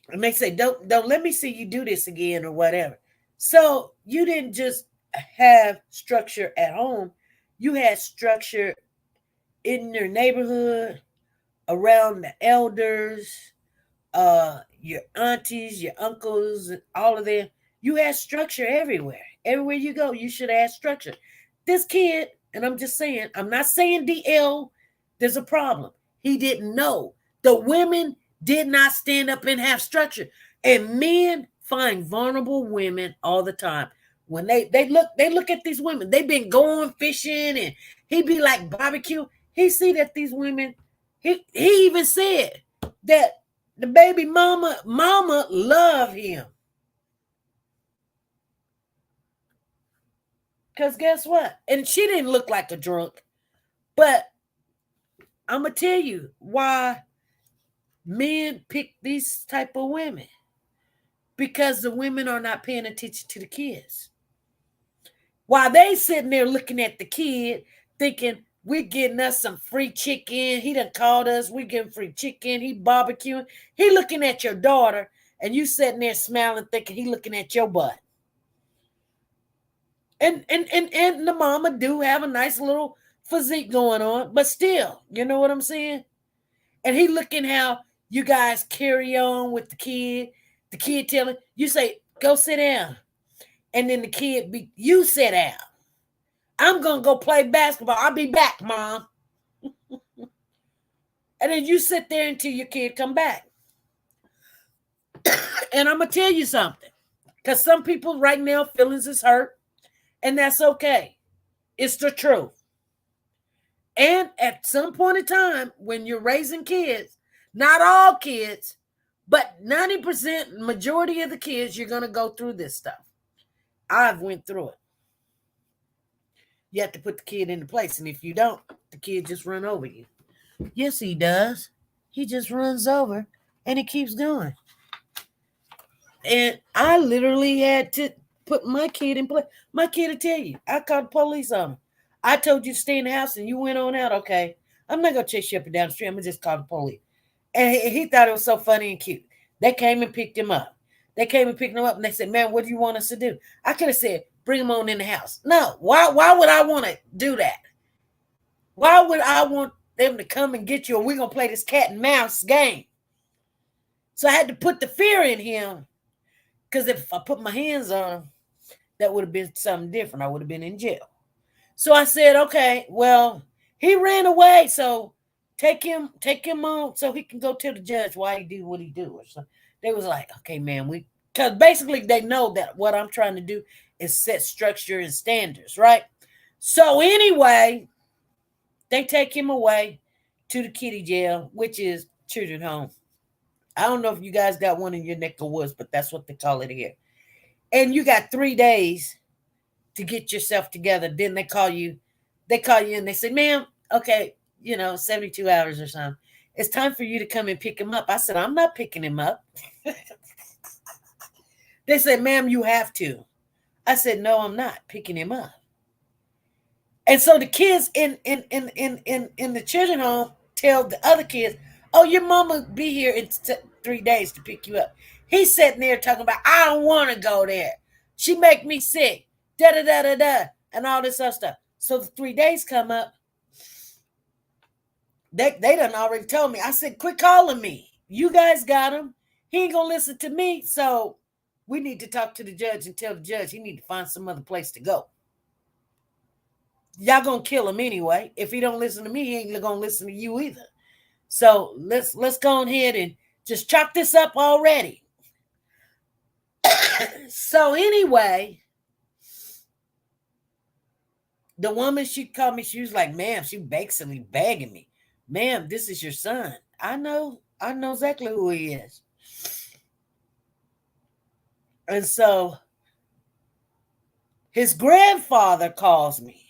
And they say, don't let me see you do this again or whatever. So you didn't just have structure at home. You had structure in your neighborhood, around the elders, your aunties, your uncles, all of them. You had structure everywhere. Everywhere you go, you should have structure. This kid, and I'm just saying, I'm not saying DL, there's a problem. He didn't know. The women did not stand up and have structure. And men find vulnerable women all the time. When they look at these women, they've been going fishing, and he be like barbecue. He see that these women, he even said that the baby mama love him. Because guess what? And she didn't look like a drunk. But I'm going to tell you why men pick these type of women. Because the women are not paying attention to the kids. While they sitting there looking at the kid, thinking, we're getting us some free chicken. He done called us. We getting free chicken. He barbecuing. He looking at your daughter, and you sitting there smiling, thinking he looking at your butt. And the mama do have a nice little physique going on, but still, you know what I'm saying? And he looking how you guys carry on with the kid. The kid telling, you say, go sit down. And then the kid you sit down. I'm going to go play basketball. I'll be back, Mom. And then you sit there until your kid come back. And I'm going to tell you something. Because some people right now, feelings is hurt. And that's okay. It's the truth. And at some point in time, when you're raising kids, not all kids, but 90%, majority of the kids, you're going to go through this stuff. I've went through it. You have to put the kid into place. And if you don't, the kid just run over you. Yes, he does. He just runs over and he keeps going. And I literally had to put my kid in place. My kid will tell you, I called the police on him. I told you to stay in the house and you went on out. Okay. I'm not going to chase you up and down the street. I'm going to just call the police. And he thought it was so funny and cute. They came and picked him up. They came and picked him up and they said, man, what do you want us to do? I could have said, bring him on in the house. No. Why would I want to do that? Why would I want them to come and get you, or we're going to play this cat and mouse game? So I had to put the fear in him, because if I put my hands on him, that would have been something different. I would have been in jail. So I said, okay, well, he ran away, so take him on so he can go tell the judge why he did what he do. Or something. They was like, okay, man, we because basically they know that what I'm trying to do is set structure and standards, right? So anyway, they take him away to the kitty jail, which is children's home. I don't know if you guys got one in your neck of woods, but that's what they call it here. And you got 3 days to get yourself together. Then they call you and they say, ma'am, okay, 72 hours or something. It's time for you to come and pick him up. I said, I'm not picking him up. They said, ma'am, you have to. I said, no, I'm not picking him up. And so the kids in the children's home tell the other kids, oh, your mama be here in 3 days to pick you up. He's sitting there talking about, I don't want to go there. She make me sick. Da-da-da-da-da. And all this other stuff. So the 3 days come up. They done already told me. I said, quit calling me. You guys got him. He ain't going to listen to me. So we need to talk to the judge and tell the judge he need to find some other place to go. Y'all going to kill him anyway. If he don't listen to me, he ain't going to listen to you either. So let's go ahead and just chop this up already. So anyway, the woman, she called me. She was like, ma'am, she basically begging me. Ma'am, this is your son. I know exactly who he is. And so his grandfather calls me.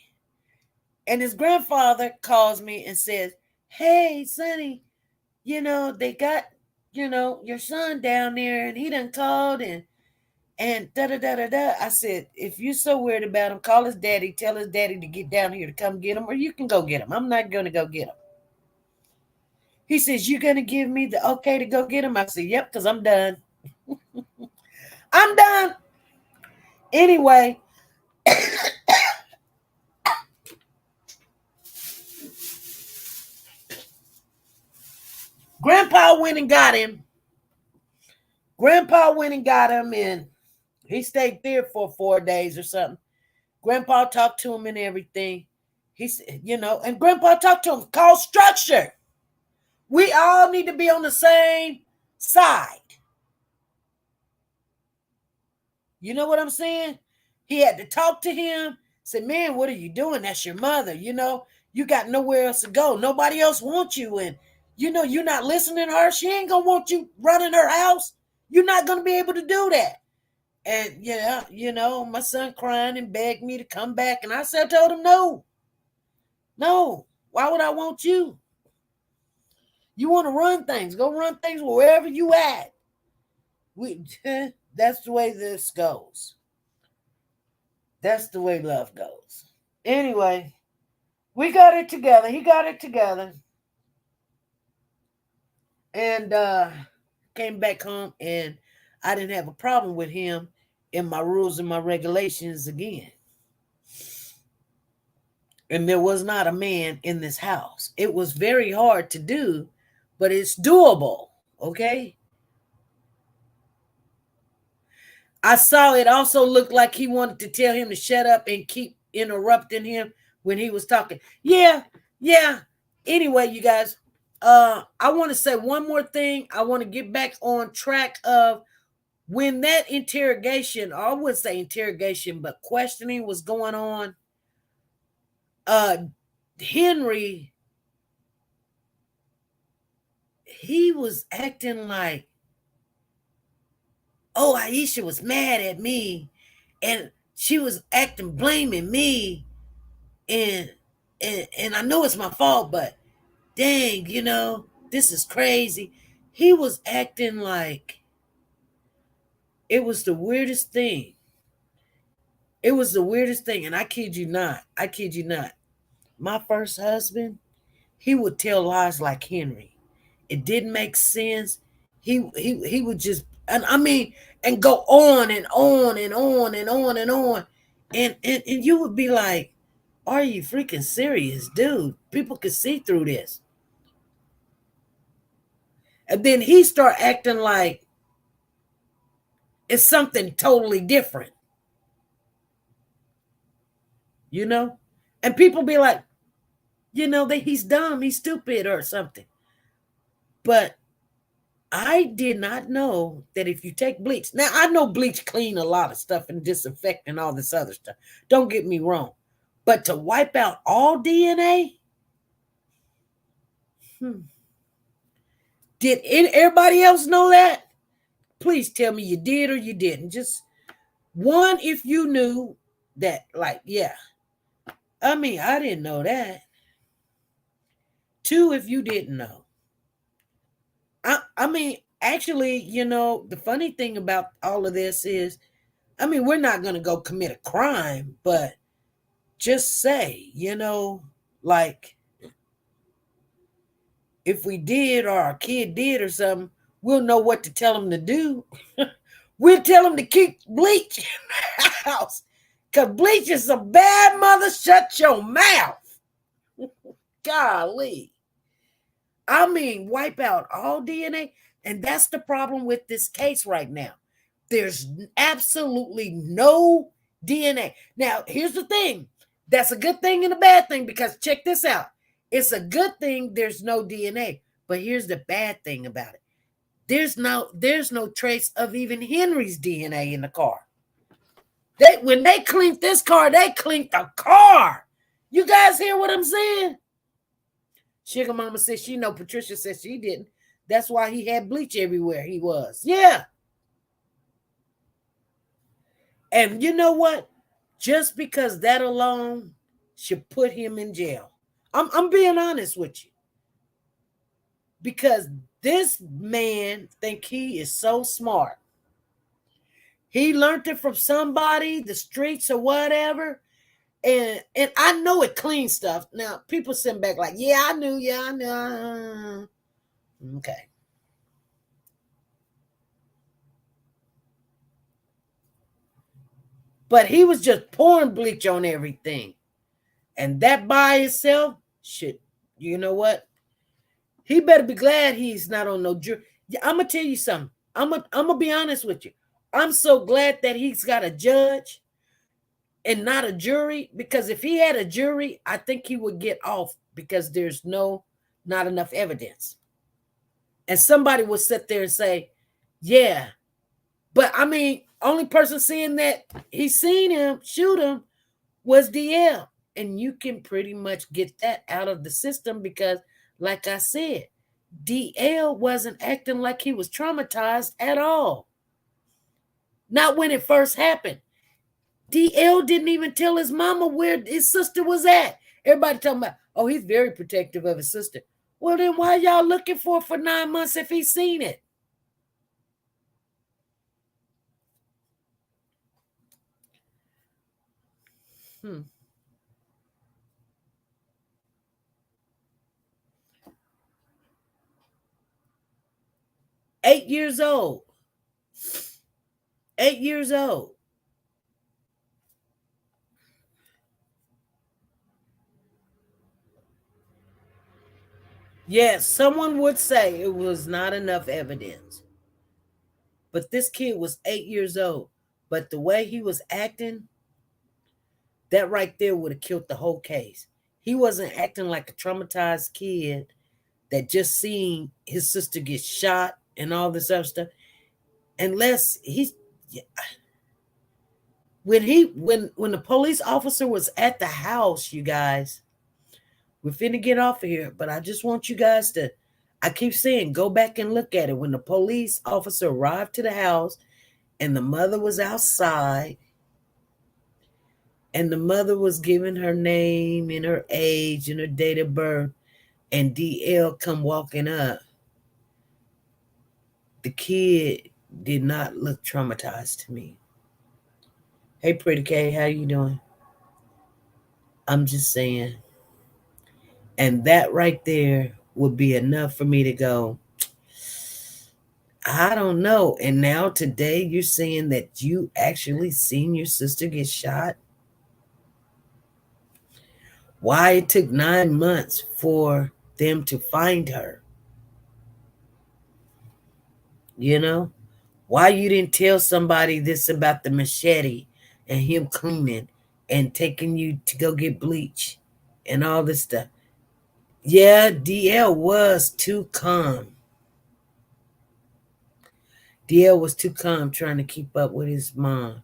And his grandfather calls me and says, hey, Sonny, they got, your son down there and he done called and da-da-da-da-da. I said, if you're so worried about him, call his daddy, tell his daddy to get down here to come get him, or you can go get him. I'm not going to go get him. He says, you going to give me the okay to go get him? I said, yep, because I'm done. I'm done. Anyway, Grandpa went and got him. And he stayed there for 4 days or something. Grandpa talked to him and everything. He said, and Grandpa talked to him, called structure. We all need to be on the same side. You know what I'm saying? He had to talk to him. Said, man, what are you doing? That's your mother. You got nowhere else to go. Nobody else wants you. And, you're not listening to her. She ain't going to want you running her house. You're not going to be able to do that. And, my son crying and begged me to come back. And I told him, no. Why would I want you? You want to run things. Go run things wherever you at. That's the way this goes. That's the way love goes. Anyway, we got it together. He got it together. And came back home, and I didn't have a problem with him in my rules and my regulations again. And there was not a man in this house. It was very hard to do, but it's doable, okay? I saw it also looked like he wanted to tell him to shut up and keep interrupting him when he was talking. Yeah. Anyway, you guys, I want to say one more thing. I want to get back on track of when that interrogation, or I wouldn't say interrogation, but questioning was going on. Henry, he was acting like, oh, Aisha was mad at me and she was blaming me. And I know it's my fault, but dang, this is crazy. He was acting like it was the weirdest thing. It was the weirdest thing. And I kid you not. My first husband, he would tell lies like Henry. It didn't make sense. He would just, and go on and on and on and on and on. And you would be like, are you freaking serious, dude? People could see through this. And then he start acting like it's something totally different. And people be like, that he's dumb, he's stupid or something. But I did not know that if you take bleach, now I know bleach clean a lot of stuff and disinfect and all this other stuff. Don't get me wrong. But to wipe out all DNA? Did everybody else know that? Please tell me you did or you didn't. Just one, if you knew that, like, yeah. I mean, I didn't know that. Two, if you didn't know. I mean, actually, the funny thing about all of this is, I mean, we're not going to go commit a crime, but just say, like, if we did or our kid did or something, we'll know what to tell them to do. We'll tell them to keep bleach in the house. Because bleach is a bad mother. Shut your mouth. Golly. I mean, wipe out all DNA. And that's the problem with this case right now. There's absolutely no DNA. Now, here's the thing. That's a good thing and a bad thing, because check this out. It's a good thing there's no DNA. But here's the bad thing about it. There's no trace of even Henry's DNA in the car. When they cleaned this car, they cleaned the car. You guys hear what I'm saying? Sugar Mama says she know. Patricia says she didn't. That's why he had bleach everywhere he was. Yeah. And you know what? Just because that alone should put him in jail. I'm being honest with you. Because this man think he is so smart. He learned it from somebody, the streets or whatever. And I know it clean stuff. Now, people sitting back like, yeah, I knew. Okay. But he was just pouring bleach on everything. And that by itself, shit, you know what? He better be glad he's not on no jury. I'm going to tell you something. I'm going to be honest with you. I'm so glad that he's got a judge and not a jury, because if he had a jury, I think he would get off because there's not enough evidence. And somebody would sit there and say, yeah. But I mean, only person seeing that he seen him shoot him was DL. And you can pretty much get that out of the system because, like I said, DL wasn't acting like he was traumatized at all. Not when it first happened. DL didn't even tell his mama where his sister was at. Everybody talking about, oh, he's very protective of his sister. Well, then why y'all looking for 9 months if he's seen it? Hmm. 8 years old. 8 years old. Yes, someone would say it was not enough evidence. But this kid was 8 years old. But the way he was acting, that right there would have killed the whole case. He wasn't acting like a traumatized kid that just seen his sister get shot and all this other stuff. Unless when the police officer was at the house, you guys, we're finna get off of here, but I just want you guys to, I keep saying, go back and look at it. When the police officer arrived to the house and the mother was outside and the mother was giving her name and her age and her date of birth, and DL come walking up, the kid did not look traumatized to me. Hey, Pretty K, how you doing? I'm just saying. And that right there would be enough for me to go, I don't know. And now today you're saying that you actually seen your sister get shot? Why it took 9 months for them to find her? You know? Why you didn't tell somebody this about the machete and him cleaning and taking you to go get bleach and all this stuff? Yeah, DL was too calm. DL was too calm trying to keep up with his mom.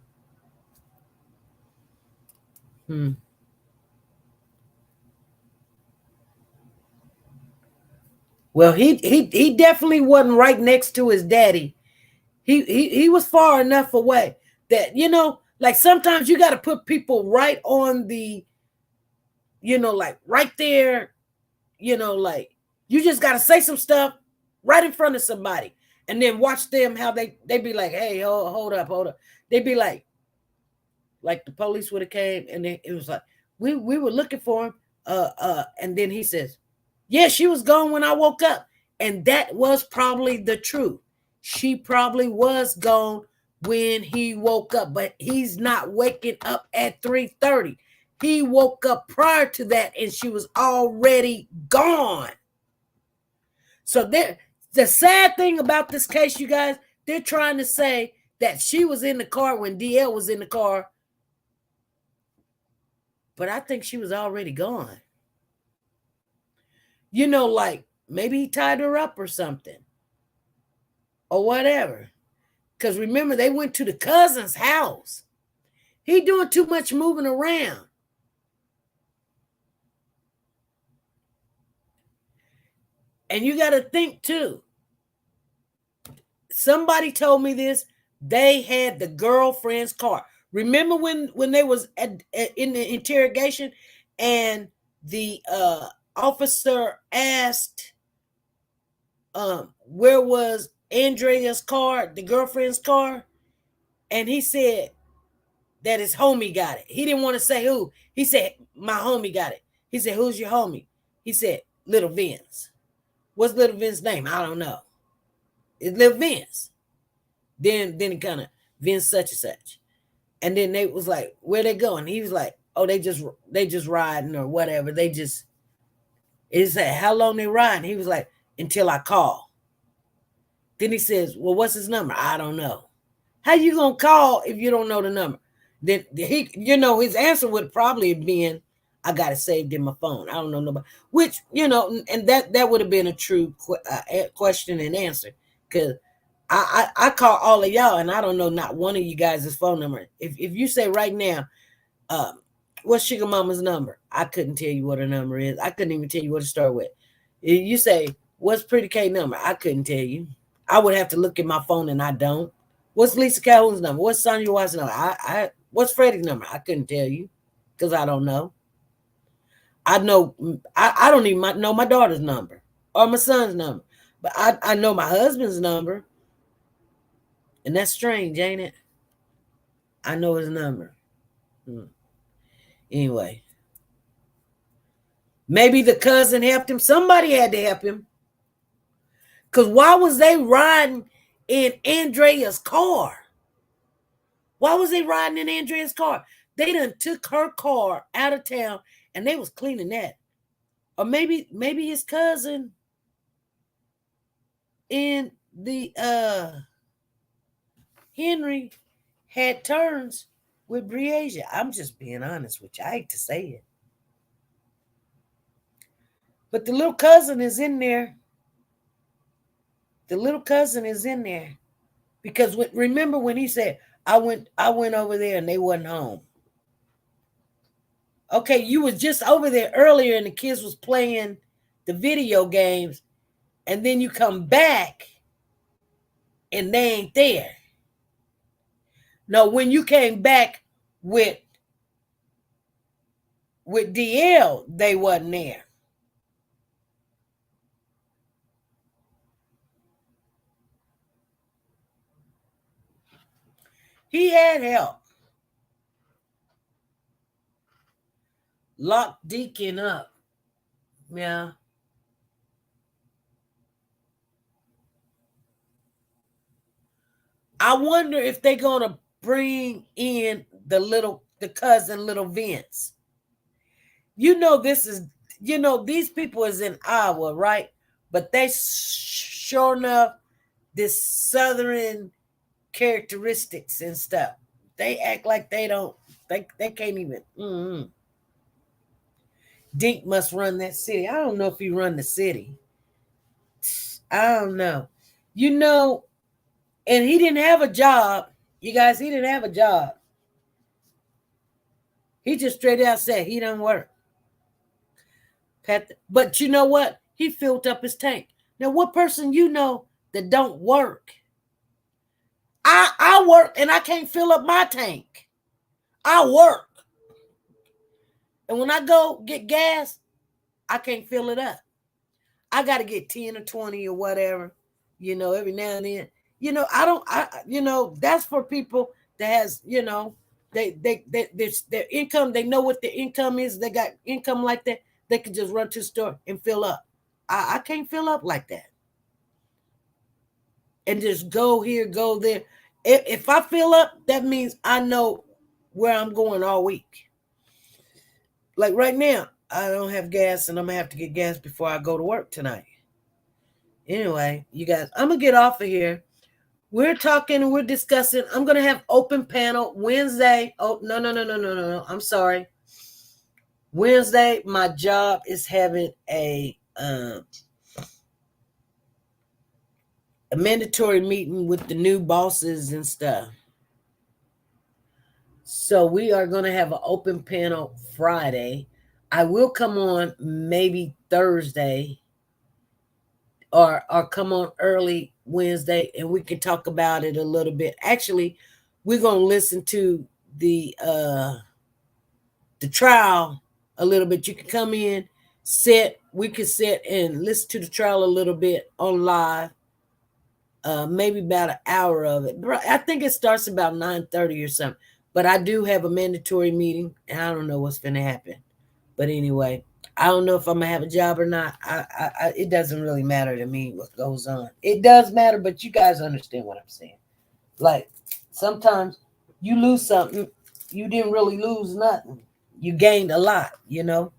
Well, he definitely wasn't right next to his daddy. He was far enough away that, like sometimes you got to put people right on the, like right there, like you just got to say some stuff right in front of somebody and then watch them how they be like, hey, hold up. They'd be like the police would have came and it was like, we were looking for him. And then he says, yeah, she was gone when I woke up. And that was probably the truth. She probably was gone when he woke up, but he's not waking up at 3:30. He woke up prior to that and she was already gone. So the sad thing about this case, you guys, they're trying to say that she was in the car when DL was in the car. But I think she was already gone. Like maybe he tied her up or something. Or whatever. Because remember, they went to the cousin's house. He doing too much moving around. And you got to think too. Somebody told me this. They had the girlfriend's car. Remember when they was in the interrogation and the officer asked where was Andrea's car, the girlfriend's car? And he said that his homie got it. He didn't want to say who. He said, my homie got it. He said, who's your homie? He said, Little Vince. What's Little Vince's name? I don't know. It's Little Vince. Then it kind of Vince such and such. And then they was like, where they going? He was like, oh, they just riding or whatever. It said, how long they riding? He was like, until I call. Then he says, well, what's his number? I don't know. How you gonna call if you don't know the number? Then he, his answer would probably have been, I got it saved in my phone. I don't know nobody. Which, and that would have been a true question and answer. Because I call all of y'all and I don't know not one of you guys' phone number. If you say right now, what's Sugar Mama's number? I couldn't tell you what her number is. I couldn't even tell you what to start with. If you say, what's Pretty K number? I couldn't tell you. I would have to look at my phone and I don't. What's Lisa Calhoun's number? What's Sonya Watts' number? What's Freddie's number? I couldn't tell you because I don't know. I know I don't even know my daughter's number or my son's number, but I know my husband's number, and that's strange, ain't it? I know his number. Anyway, maybe the cousin helped him. Somebody had to help him. Because why was they riding in Andrea's car? Why was they riding in Andrea's car? They done took her car out of town and they was cleaning that. Or maybe his cousin and the Henry had turns with Breasia. I'm just being honest with you. I hate to say it. But the little cousin is in there. The little cousin is in there. Because remember when he said, I went over there and they wasn't home. Okay, you was just over there earlier and the kids was playing the video games, and then you come back and they ain't there. No, when you came back with DL, they wasn't there. He had help. Locked Deacon up. Yeah. I wonder if they're gonna bring in the cousin, Little Vince. These people is in Iowa, right? But they sure enough, this Southern characteristics and stuff. They act like they don't. They can't even. Dink must run that city. I don't know if he run the city. I don't know. And he didn't have a job. You guys, he didn't have a job. He just straight out said he doesn't work. But you know what? He filled up his tank. Now, what person you know that don't work? I work and I can't fill up my tank. I work. And when I go get gas, I can't fill it up. I got to get 10 or 20 or whatever, every now and then. That's for people that has, their income, they know what their income is. They got income like that. They can just run to the store and fill up. I can't fill up like that. And just go here, go there. If I fill up, that means I know where I'm going all week. Like right now, I don't have gas and I'm going to have to get gas before I go to work tonight. Anyway, you guys, I'm going to get off of here. We're talking and we're discussing. I'm going to have open panel Wednesday. Oh, no. I'm sorry. Wednesday, my job is having a mandatory meeting with the new bosses and stuff. So we are going to have an open panel Friday. I will come on maybe Thursday or come on early Wednesday and we can talk about it a little bit. Actually, we're going to listen to the trial a little bit. You can come in, we can sit and listen to the trial a little bit on live. Maybe about an hour of it. I think it starts about 9:30 or something. But I do have a mandatory meeting, and I don't know what's going to happen. But anyway, I don't know if I'm going to have a job or not. It doesn't really matter to me what goes on. It does matter, but you guys understand what I'm saying. Like, sometimes you lose something, you didn't really lose nothing. You gained a lot,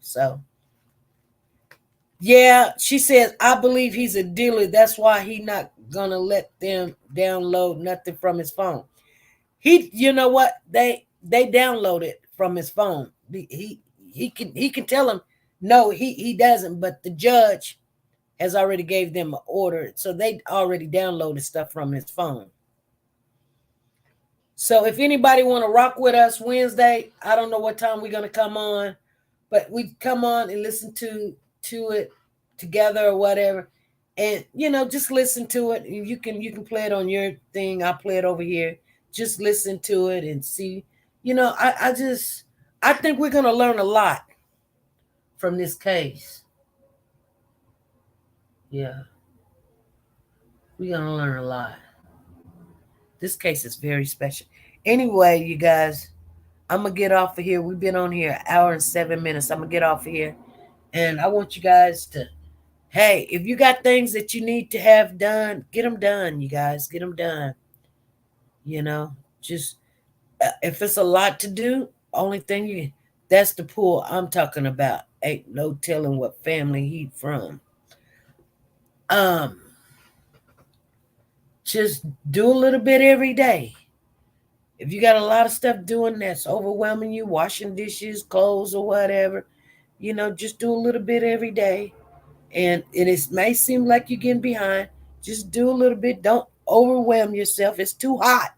So, yeah, she says, I believe he's a dealer. That's why he's not going to let them download nothing from his phone. You know what? They download it from his phone. He can tell them, no, he doesn't. But the judge has already gave them an order. So they already downloaded stuff from his phone. So if anybody want to rock with us Wednesday, I don't know what time we're going to come on, but we come on and listen to it together or whatever. And, just listen to it. You can play it on your thing. I'll play it over here. Just listen to it and see. I think we're going to learn a lot from this case. Yeah. We're going to learn a lot. This case is very special. Anyway, you guys, I'm going to get off of here. We've been on here an hour and 7 minutes. I'm going to get off of here. And I want you guys to, hey, if you got things that you need to have done, get them done, you guys. Get them done. Just if it's a lot to do, only thing that's the pool I'm talking about. Ain't no telling what family he from. Just do a little bit every day. If you got a lot of stuff doing that's overwhelming you, washing dishes, clothes, or whatever, just do a little bit every day. And it may seem like you're getting behind. Just do a little bit. Don't overwhelm yourself. It's too hot.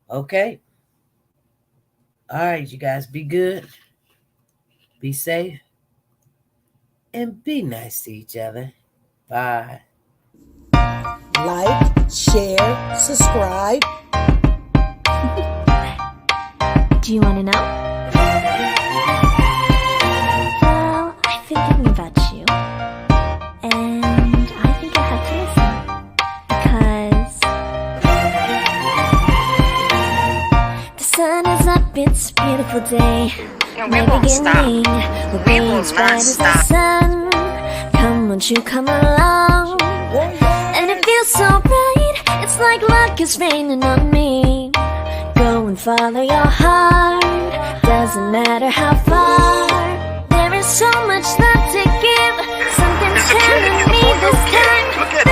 Okay? All right, you guys. Be good. Be safe. And be nice to each other. Bye. Like, share, subscribe. Do you want to know? Well, I've been thinking about you. And I think I have to listen. Because the sun is up, it's a beautiful day. My beginning will be as bright as the sun. Come, won't you come along? And it feels so right, it's like luck is raining on me. Go and follow your heart, doesn't matter how far. There is so much love to give, something's telling me this time.